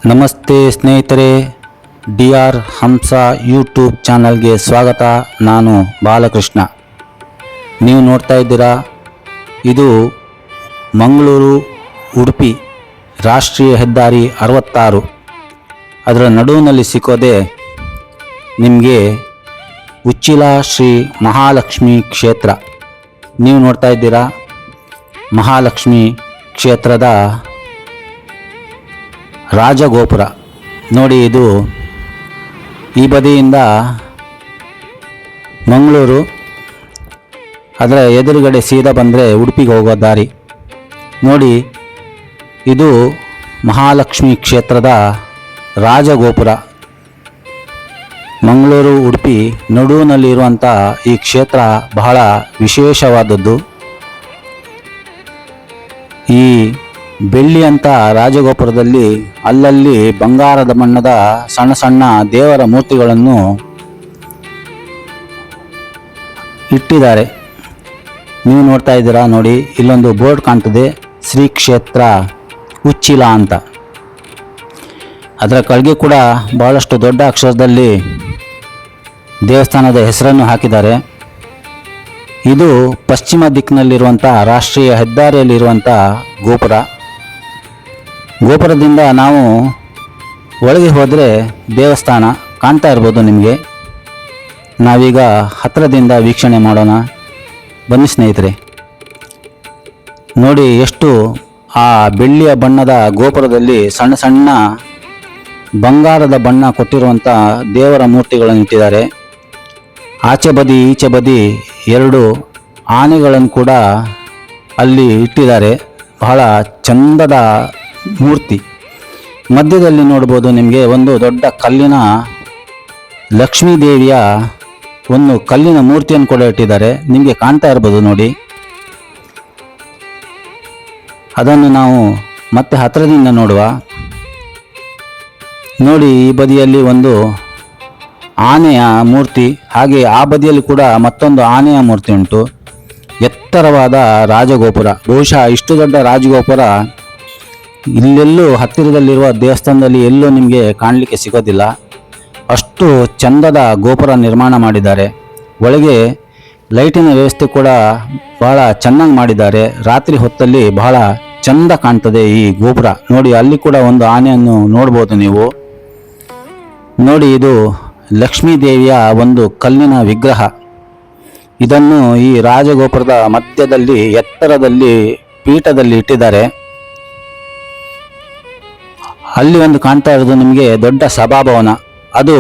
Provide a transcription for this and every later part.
ನಮಸ್ತೆ ಸ್ನೇಹಿತರೆ, D R ಹಂಸ YouTube ಚಾನಲ್ಗೆ ಸ್ವಾಗತ. ನಾನು ಬಾಲಕೃಷ್ಣ. ನೀವು ನೋಡ್ತಾ ಇದ್ದೀರಾ, ಇದು ಮಂಗಳೂರು ಉಡುಪಿ ರಾಷ್ಟ್ರೀಯ ಹೆದ್ದಾರಿ 66. ಅದರ ನಡುವಿನಲ್ಲಿ ಸಿಕ್ಕೋದೆ ನಿಮಗೆ ಉಚ್ಚಿಲ ಶ್ರೀ ಮಹಾಲಕ್ಷ್ಮಿ ಕ್ಷೇತ್ರ. ನೀವು ನೋಡ್ತಾ ಇದ್ದೀರಾ, ಮಹಾಲಕ್ಷ್ಮಿ ಕ್ಷೇತ್ರದ ರಾಜಗೋಪುರ ನೋಡಿ. ಇದು ಈ ಬದಿಯಿಂದ ಮಂಗಳೂರು, ಅದರ ಎದುರುಗಡೆ ಸೀದಾ ಬಂದರೆ ಉಡುಪಿಗೆ ಹೋಗೋ ದಾರಿ ನೋಡಿ. ಇದು ಮಹಾಲಕ್ಷ್ಮಿ ಕ್ಷೇತ್ರದ ರಾಜಗೋಪುರ. ಮಂಗಳೂರು ಉಡುಪಿ ನಡುವಿನಲ್ಲಿರುವಂಥ ಈ ಕ್ಷೇತ್ರ ಬಹಳ ವಿಶೇಷವಾದದ್ದು. ಈ ಬೆಳ್ಳಿಯಂಥ ರಾಜಗೋಪುರದಲ್ಲಿ ಅಲ್ಲಲ್ಲಿ ಬಂಗಾರದ ಬಣ್ಣದ ಸಣ್ಣ ಸಣ್ಣ ದೇವರ ಮೂರ್ತಿಗಳನ್ನು ಇಟ್ಟಿದ್ದಾರೆ. ನೀವು ನೋಡ್ತಾ ಇದ್ದೀರಾ ನೋಡಿ, ಇಲ್ಲೊಂದು ಬೋರ್ಡ್ ಕಾಣ್ತದೆ, ಶ್ರೀ ಕ್ಷೇತ್ರ ಉಚ್ಚಿಲ ಅಂತ. ಅದರ ಕೆಳಗೆ ಕೂಡ ಬಹಳಷ್ಟು ದೊಡ್ಡ ಅಕ್ಷರದಲ್ಲಿ ದೇವಸ್ಥಾನದ ಹೆಸರನ್ನು ಹಾಕಿದ್ದಾರೆ. ಇದು ಪಶ್ಚಿಮ ದಿಕ್ಕಿನಲ್ಲಿರುವಂಥ ರಾಷ್ಟ್ರೀಯ ಹೆದ್ದಾರಿಯಲ್ಲಿರುವಂಥ ಗೋಪುರ. ಗೋಪುರದಿಂದ ನಾವು ಒಳಗೆ ಹೋದರೆ ದೇವಸ್ಥಾನ ಕಾಣ್ತಾ ಇರ್ಬೋದು ನಿಮಗೆ. ನಾವೀಗ ಹತ್ತಿರದಿಂದ ವೀಕ್ಷಣೆ ಮಾಡೋಣ, ಬನ್ನಿ ಸ್ನೇಹಿತರೆ. ನೋಡಿ, ಎಷ್ಟು ಆ ಬೆಳ್ಳಿಯ ಬಣ್ಣದ ಗೋಪುರದಲ್ಲಿ ಸಣ್ಣ ಸಣ್ಣ ಬಂಗಾರದ ಬಣ್ಣ ಕೊಟ್ಟಿರುವಂಥ ದೇವರ ಮೂರ್ತಿಗಳನ್ನು ಇಟ್ಟಿದ್ದಾರೆ. ಆಚೆ ಬದಿ ಈಚೆ ಬದಿ 2 ಆನೆಗಳನ್ನು ಕೂಡ ಅಲ್ಲಿ ಇಟ್ಟಿದ್ದಾರೆ. ಬಹಳ ಚಂದದ ಮೂರ್ತಿ. ಮಧ್ಯದಲ್ಲಿ ನೋಡ್ಬೋದು ನಿಮಗೆ ಒಂದು ದೊಡ್ಡ ಕಲ್ಲಿನ ಲಕ್ಷ್ಮೀ ದೇವಿಯ ಒಂದು ಕಲ್ಲಿನ ಮೂರ್ತಿಯನ್ನು ಕೂಡ ಇಟ್ಟಿದ್ದಾರೆ. ನಿಮಗೆ ಕಾಣ್ತಾ ಇರ್ಬೋದು ನೋಡಿ. ಅದನ್ನು ನಾವು ಮತ್ತೆ ಹತ್ತಿರದಿಂದ ನೋಡುವ. ನೋಡಿ, ಈ ಬದಿಯಲ್ಲಿ ಒಂದು ಆನೆಯ ಮೂರ್ತಿ, ಹಾಗೆ ಆ ಬದಿಯಲ್ಲಿ ಕೂಡ ಮತ್ತೊಂದು ಆನೆಯ ಮೂರ್ತಿ ಉಂಟು. ಎತ್ತರವಾದ ರಾಜಗೋಪುರ. ಬಹುಶಃ ಇಷ್ಟು ದೊಡ್ಡ ರಾಜಗೋಪುರ ಇಲ್ಲೆಲ್ಲೂ ಹತ್ತಿರದಲ್ಲಿರುವ ದೇವಸ್ಥಾನದಲ್ಲಿ ಎಲ್ಲೂ ನಿಮಗೆ ಕಾಣಲಿಕ್ಕೆ ಸಿಗೋದಿಲ್ಲ. ಅಷ್ಟು ಚಂದದ ಗೋಪುರ ನಿರ್ಮಾಣ ಮಾಡಿದ್ದಾರೆ. ಒಳಗೆ ಲೈಟಿನ ವ್ಯವಸ್ಥೆ ಕೂಡ ಬಹಳ ಚೆನ್ನಾಗಿ ಮಾಡಿದ್ದಾರೆ. ರಾತ್ರಿ ಹೊತ್ತಲ್ಲಿ ಬಹಳ ಚಂದ ಕಾಣ್ತದೆ ಈ ಗೋಪುರ ನೋಡಿ. ಅಲ್ಲಿ ಕೂಡ ಒಂದು ಆನೆಯನ್ನು ನೋಡ್ಬೋದು ನೀವು ನೋಡಿ. ಇದು ಲಕ್ಷ್ಮೀ ದೇವಿಯ ಒಂದು ಕಲ್ಲಿನ ವಿಗ್ರಹ. ಇದನ್ನು ಈ ರಾಜಗೋಪುರದ ಮಧ್ಯದಲ್ಲಿ ಎತ್ತರದಲ್ಲಿ ಪೀಠದಲ್ಲಿ ಇಟ್ಟಿದ್ದಾರೆ. ಅಲ್ಲಿ ಒಂದು ಕಾಣ್ತಾ ಇರೋದು ನಿಮಗೆ ದೊಡ್ಡ ಸಭಾಭವನ. ಅದು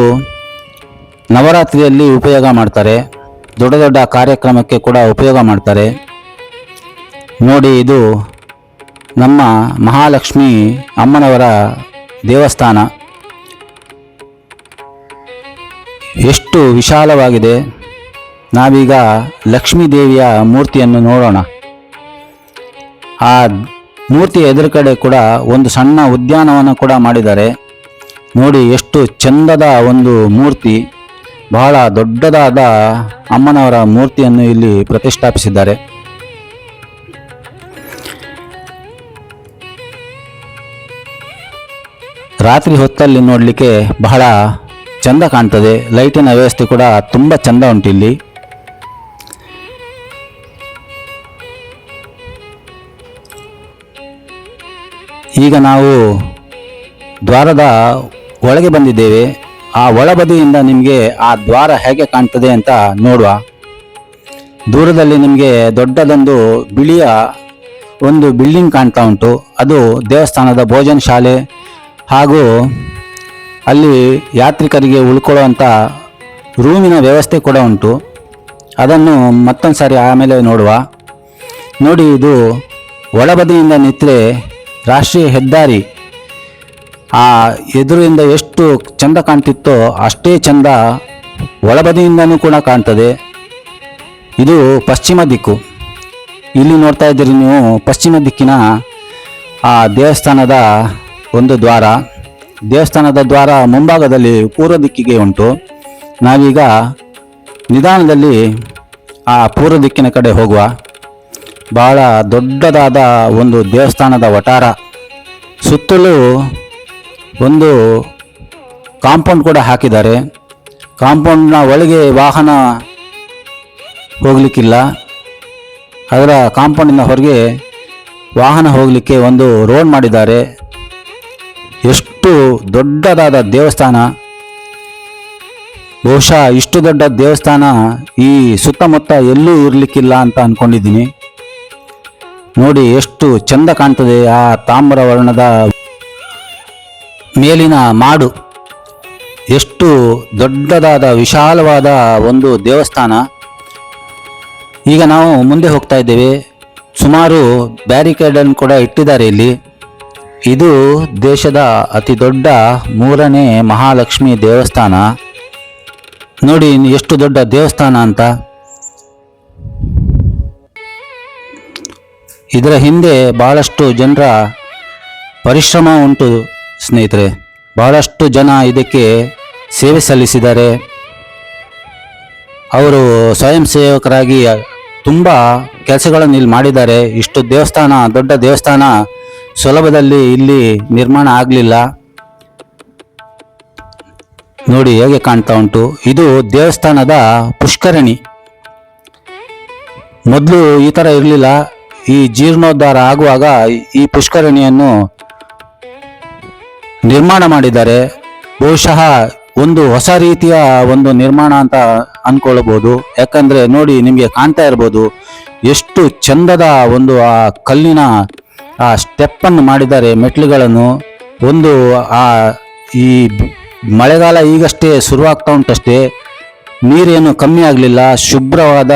ನವರಾತ್ರಿಯಲ್ಲಿ ಉಪಯೋಗ ಮಾಡ್ತಾರೆ, ದೊಡ್ಡ ದೊಡ್ಡ ಕಾರ್ಯಕ್ರಮಕ್ಕೆ ಕೂಡ ಉಪಯೋಗ ಮಾಡ್ತಾರೆ ನೋಡಿ. ಇದು ನಮ್ಮ ಮಹಾಲಕ್ಷ್ಮಿ ಅಮ್ಮನವರ ದೇವಸ್ಥಾನ. ಎಷ್ಟು ವಿಶಾಲವಾಗಿದೆ. ನಾವೀಗ ಲಕ್ಷ್ಮೀ ದೇವಿಯ ಮೂರ್ತಿಯನ್ನು ನೋಡೋಣ. ಆ ಮೂರ್ತಿಯ ಎದುರು ಕಡೆ ಕೂಡ ಒಂದು ಸಣ್ಣ ಉದ್ಯಾನವನ ಕೂಡ ಮಾಡಿದ್ದಾರೆ ನೋಡಿ. ಎಷ್ಟು ಚಂದದ ಒಂದು ಮೂರ್ತಿ. ಬಹಳ ದೊಡ್ಡದಾದ ಅಮ್ಮನವರ ಮೂರ್ತಿಯನ್ನು ಇಲ್ಲಿ ಪ್ರತಿಷ್ಠಾಪಿಸಿದ್ದಾರೆ. ರಾತ್ರಿ ಹೊತ್ತಲ್ಲಿ ನೋಡಲಿಕ್ಕೆ ಬಹಳ ಚಂದ ಕಾಣ್ತದೆ. ಲೈಟಿನ ವ್ಯವಸ್ಥೆ ಕೂಡ ತುಂಬ ಚಂದ ಉಂಟು ಇಲ್ಲಿ. ಈಗ ನಾವು ದ್ವಾರದ ಒಳಗೆ ಬಂದಿದ್ದೇವೆ. ಆ ಒಳಬದಿಯಿಂದ ನಿಮಗೆ ಆ ದ್ವಾರ ಹೇಗೆ ಕಾಣ್ತದೆ ಅಂತ ನೋಡುವ. ದೂರದಲ್ಲಿ ನಿಮಗೆ ದೊಡ್ಡದೊಂದು ಬಿಳಿಯ ಒಂದು ಬಿಲ್ಡಿಂಗ್ ಕಾಣ್ತಾ ಉಂಟು. ಅದು ದೇವಸ್ಥಾನದ ಭೋಜನ ಶಾಲೆ, ಹಾಗೂ ಅಲ್ಲಿ ಯಾತ್ರಿಕರಿಗೆ ಉಳ್ಕೊಳ್ಳುವಂಥ ರೂಮಿನ ವ್ಯವಸ್ಥೆ ಕೂಡ ಉಂಟು. ಅದನ್ನು ಮತ್ತೊಂದು ಸಾರಿ ಆಮೇಲೆ ನೋಡುವ. ನೋಡಿ, ಇದು ಒಳಬದಿಯಿಂದ ನಿಂತರೆ ರಾಷ್ಟ್ರೀಯ ಹೆದ್ದಾರಿ ಆ ಎದುರಿಂದ ಎಷ್ಟು ಚಂದ ಕಾಣ್ತಿತ್ತೋ ಅಷ್ಟೇ ಚಂದ ಒಳಬದಿಯಿಂದನೂ ಕೂಡ ಕಾಣ್ತದೆ. ಇದು ಪಶ್ಚಿಮ ದಿಕ್ಕು. ಇಲ್ಲಿ ನೋಡ್ತಾ ಇದ್ದೀರಿ ನೀವು, ಪಶ್ಚಿಮ ದಿಕ್ಕಿನ ಆ ದೇವಸ್ಥಾನದ ಒಂದು ದ್ವಾರ. ದೇವಸ್ಥಾನದ ದ್ವಾರ ಮುಂಭಾಗದಲ್ಲಿ ಪೂರ್ವ ದಿಕ್ಕಿಗೆ ಉಂಟು. ನಾವೀಗ ನಿಧಾನದಲ್ಲಿ ಆ ಪೂರ್ವ ದಿಕ್ಕಿನ ಕಡೆ ಹೋಗುವ. ಬಹಳ ದೊಡ್ಡದಾದ ಒಂದು ದೇವಸ್ಥಾನದ ವಟಾರ. ಸುತ್ತಲೂ ಒಂದು ಕಾಂಪೌಂಡ್ ಕೂಡ ಹಾಕಿದ್ದಾರೆ. ಕಾಂಪೌಂಡ್ನ ಒಳಗೆ ವಾಹನ ಹೋಗಲಿಕ್ಕಿಲ್ಲ, ಅದರ ಕಾಂಪೌಂಡಿನ ಹೊರಗೆ ವಾಹನ ಹೋಗಲಿಕ್ಕೆ ಒಂದು ರೋಡ್ ಮಾಡಿದ್ದಾರೆ. ಎಷ್ಟು ದೊಡ್ಡದಾದ ದೇವಸ್ಥಾನ! ಬಹುಶಃ ಇಷ್ಟು ದೊಡ್ಡ ದೇವಸ್ಥಾನ ಈ ಸುತ್ತಮುತ್ತ ಎಲ್ಲೂ ಇರಲಿಕ್ಕಿಲ್ಲ ಅಂತ ಅಂದ್ಕೊಂಡಿದ್ದೀನಿ. ನೋಡಿ ಎಷ್ಟು ಚಂದ ಕಾಣ್ತದೆ ಆ ತಾಮ್ರ ವರ್ಣದ ಮೇಲಿನ ಮಾಡು. ಎಷ್ಟು ದೊಡ್ಡದಾದ ವಿಶಾಲವಾದ ಒಂದು ದೇವಸ್ಥಾನ. ಈಗ ನಾವು ಮುಂದೆ ಹೋಗ್ತಾ ಇದ್ದೇವೆ. ಸುಮಾರು ಬ್ಯಾರಿಕೇಡನ್ನು ಕೂಡ ಇಟ್ಟಿದ್ದಾರೆ ಇಲ್ಲಿ. ಇದು ದೇಶದ ಅತಿ ದೊಡ್ಡ 3ನೇ ಮಹಾಲಕ್ಷ್ಮಿ ದೇವಸ್ಥಾನ. ನೋಡಿ ಎಷ್ಟು ದೊಡ್ಡ ದೇವಸ್ಥಾನ ಅಂತ. ಇದರ ಹಿಂದೆ ಬಹಳಷ್ಟು ಜನರ ಪರಿಶ್ರಮ ಉಂಟು ಸ್ನೇಹಿತರೆ. ಬಹಳಷ್ಟು ಜನ ಇದಕ್ಕೆ ಸೇವೆ ಸಲ್ಲಿಸಿದ್ದಾರೆ. ಅವರು ಸ್ವಯಂ ಸೇವಕರಾಗಿ ತುಂಬ ಕೆಲಸಗಳನ್ನು ಇಲ್ಲಿ ಮಾಡಿದ್ದಾರೆ. ಇಷ್ಟು ದೇವಸ್ಥಾನ, ದೊಡ್ಡ ದೇವಸ್ಥಾನ ಸುಲಭದಲ್ಲಿ ಇಲ್ಲಿ ನಿರ್ಮಾಣ ಆಗಲಿಲ್ಲ. ನೋಡಿ ಹೇಗೆ ಕಾಣ್ತಾ ಉಂಟು. ಇದು ದೇವಸ್ಥಾನದ ಪುಷ್ಕರಣಿ. ಮೊದಲು ಈ ಥರ ಇರಲಿಲ್ಲ. ಈ ಜೀರ್ಣೋದ್ಧಾರ ಆಗುವಾಗ ಈ ಪುಷ್ಕರಣಿಯನ್ನು ನಿರ್ಮಾಣ ಮಾಡಿದ್ದಾರೆ. ಬಹುಶಃ ಒಂದು ಹೊಸ ರೀತಿಯ ಒಂದು ನಿರ್ಮಾಣ ಅಂತ ಅನ್ಕೊಳ್ಬಹುದು. ಯಾಕಂದ್ರೆ ನೋಡಿ, ನಿಮಗೆ ಕಾಣ್ತಾ ಇರ್ಬೋದು ಎಷ್ಟು ಚಂದದ ಒಂದು ಆ ಕಲ್ಲಿನ ಆ ಸ್ಟೆಪ್ಪನ್ನು ಮಾಡಿದ್ದಾರೆ, ಮೆಟ್ಲುಗಳನ್ನು. ಒಂದು ಈ ಮಳೆಗಾಲ ಈಗಷ್ಟೇ ಶುರುವಾಗ್ತಾ ಉಂಟಷ್ಟೇ, ನೀರೇನು ಕಮ್ಮಿ ಆಗಲಿಲ್ಲ. ಶುಭ್ರವಾದ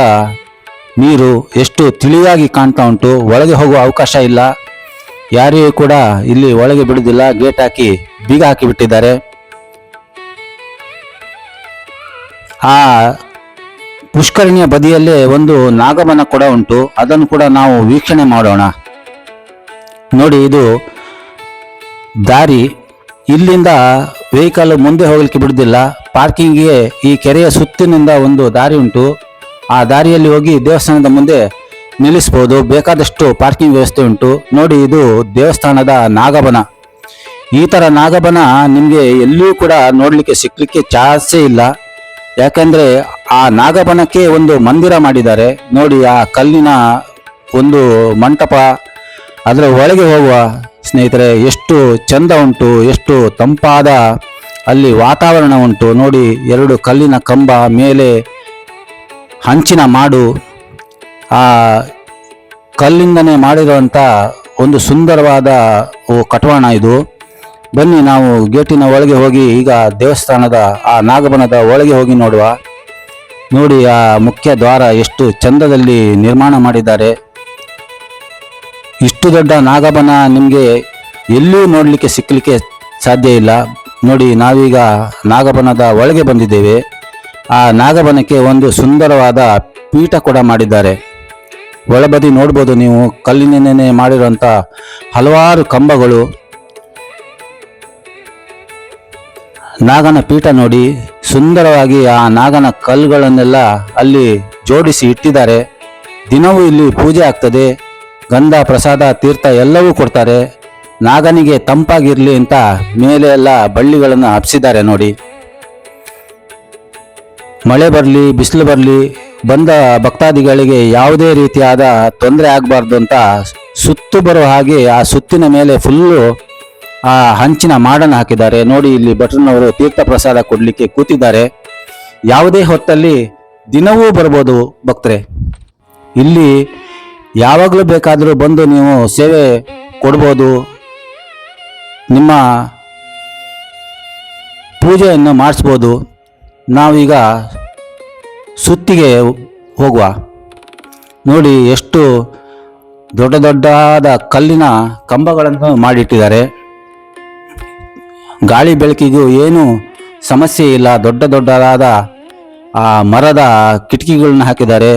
ನೀರು ಎಷ್ಟು ತಿಳಿಯಾಗಿ ಕಾಣ್ತಾ ಉಂಟು. ಒಳಗೆ ಹೋಗುವ ಅವಕಾಶ ಇಲ್ಲ, ಯಾರಿಗೂ ಕೂಡ ಇಲ್ಲಿ ಒಳಗೆ ಬಿಡುವುದಿಲ್ಲ. ಗೇಟ್ ಹಾಕಿ ಬೀಗ ಹಾಕಿ ಬಿಟ್ಟಿದ್ದಾರೆ. ಆ ಪುಷ್ಕರಣಿಯ ಬದಿಯಲ್ಲೇ ಒಂದು ನಾಗಬನ ಕೂಡ ಉಂಟು. ಅದನ್ನು ಕೂಡ ನಾವು ವೀಕ್ಷಣೆ ಮಾಡೋಣ. ನೋಡಿ, ಇದು ದಾರಿ. ಇಲ್ಲಿಂದ ವೆಹಿಕಲ್ ಮುಂದೆ ಹೋಗಲಿಕ್ಕೆ ಬಿಡುವುದಿಲ್ಲ. ಪಾರ್ಕಿಂಗ್ಗೆ ಈ ಕೆರೆಯ ಸುತ್ತಿನಿಂದ ಒಂದು ದಾರಿ ಉಂಟು. ಆ ದಾರಿಯಲ್ಲಿ ಹೋಗಿ ದೇವಸ್ಥಾನದ ಮುಂದೆ ನಿಲ್ಲಿಸ್ಬೋದು. ಬೇಕಾದಷ್ಟು ಪಾರ್ಕಿಂಗ್ ವ್ಯವಸ್ಥೆ ಉಂಟು. ನೋಡಿ, ಇದು ದೇವಸ್ಥಾನದ ನಾಗಬನ. ಈ ಥರ ನಾಗಬನ ನಿಮಗೆ ಎಲ್ಲಿಯೂ ಕೂಡ ನೋಡಲಿಕ್ಕೆ ಸಿಕ್ಕಲಿಕ್ಕೆ ಚಾನ್ಸೇ ಇಲ್ಲ. ಯಾಕಂದರೆ ಆ ನಾಗಬನಕ್ಕೆ ಒಂದು ಮಂದಿರ ಮಾಡಿದ್ದಾರೆ. ನೋಡಿ, ಆ ಕಲ್ಲಿನ ಒಂದು ಮಂಟಪ, ಅದರ ಒಳಗೆ ಹೋಗುವ ಸ್ನೇಹಿತರೆ ಎಷ್ಟು ಚಂದ ಉಂಟು, ಎಷ್ಟು ತಂಪಾದ ಅಲ್ಲಿ ವಾತಾವರಣ ಉಂಟು. ನೋಡಿ, 2 ಕಲ್ಲಿನ ಕಂಬ, ಮೇಲೆ ಹಂಚಿನ ಮಾಡು, ಆ ಕಲ್ಲಿಂದನೇ ಮಾಡಿರುವಂಥ ಒಂದು ಸುಂದರವಾದ ಕಟವಾಣ ಇದು. ಬನ್ನಿ, ನಾವು ಗೇಟಿನ ಒಳಗೆ ಹೋಗಿ ಈಗ ದೇವಸ್ಥಾನದ ಆ ನಾಗಬನದ ಒಳಗೆ ಹೋಗಿ ನೋಡುವ. ನೋಡಿ, ಆ ಮುಖ್ಯ ದ್ವಾರ ಎಷ್ಟು ಚಂದದಲ್ಲಿ ನಿರ್ಮಾಣ ಮಾಡಿದ್ದಾರೆ. ಇಷ್ಟು ದೊಡ್ಡ ನಾಗಬನ ನಿಮಗೆ ಎಲ್ಲೂ ನೋಡಲಿಕ್ಕೆ ಸಿಕ್ಕಲಿಕ್ಕೆ ಸಾಧ್ಯ ಇಲ್ಲ. ನೋಡಿ, ನಾವೀಗ ನಾಗಬನದ ಒಳಗೆ ಬಂದಿದ್ದೇವೆ. ಆ ನಾಗಬನಕ್ಕೆ ಒಂದು ಸುಂದರವಾದ ಪೀಠ ಕೂಡ ಮಾಡಿದ್ದಾರೆ. ಒಳಬದಿ ನೋಡ್ಬೋದು ನೀವು, ಕಲ್ಲಿನಿಂದನೇ ಮಾಡಿರುವಂಥ ಹಲವಾರು ಕಂಬಗಳು. ನಾಗನ ಪೀಠ ನೋಡಿ, ಸುಂದರವಾಗಿ ಆ ನಾಗನ ಕಲ್ಲುಗಳನ್ನೆಲ್ಲ ಅಲ್ಲಿ ಜೋಡಿಸಿ ಇಟ್ಟಿದ್ದಾರೆ. ದಿನವೂ ಇಲ್ಲಿ ಪೂಜೆ ಆಗ್ತದೆ. ಗಂಧ, ಪ್ರಸಾದ, ತೀರ್ಥ ಎಲ್ಲವೂ ಕೊಡ್ತಾರೆ. ನಾಗನಿಗೆ ತಂಪಾಗಿರಲಿ ಅಂತ ಮೇಲೆ ಎಲ್ಲ ಬಳ್ಳಿಗಳನ್ನು ಹಬ್ಸಿದ್ದಾರೆ. ನೋಡಿ, ಮಳೆ ಬರಲಿ, ಬಿಸಿಲು ಬರಲಿ, ಬಂದ ಭಕ್ತಾದಿಗಳಿಗೆ ಯಾವುದೇ ರೀತಿಯಾದ ತೊಂದರೆ ಆಗಬಾರ್ದು ಅಂತ ಸುತ್ತು ಬರೋ ಹಾಗೆ ಆ ಸುತ್ತಿನ ಮೇಲೆ ಫುಲ್ಲು ಆ ಹಂಚಿನ ಮಾಡನ್ನು ಹಾಕಿದ್ದಾರೆ. ನೋಡಿ, ಇಲ್ಲಿ ಭಟ್ರನವರು ತೀರ್ಥ ಪ್ರಸಾದ ಕೊಡಲಿಕ್ಕೆ ಕೂತಿದ್ದಾರೆ. ಯಾವುದೇ ಹೊತ್ತಲ್ಲಿ ದಿನವೂ ಬರ್ಬೋದು ಭಕ್ತರೆ. ಇಲ್ಲಿ ಯಾವಾಗಲೂ ಬೇಕಾದರೂ ಬಂದು ನೀವು ಸೇವೆ ಕೊಡ್ಬೋದು, ನಿಮ್ಮ ಪೂಜೆಯನ್ನು ಮಾಡಿಸ್ಬೋದು. ನಾವೀಗ ಸುತ್ತಿಗೆ ಹೋಗುವ. ನೋಡಿ, ಎಷ್ಟು ದೊಡ್ಡ ದೊಡ್ಡದಾದ ಕಲ್ಲಿನ ಕಂಬಗಳನ್ನು ಮಾಡಿಟ್ಟಿದ್ದಾರೆ. ಗಾಳಿ ಬೆಳಕಿಗೂ ಏನು ಸಮಸ್ಯೆ ಇಲ್ಲ. ದೊಡ್ಡ ದೊಡ್ಡದಾದ ಆ ಮರದ ಕಿಟಕಿಗಳನ್ನ ಹಾಕಿದ್ದಾರೆ.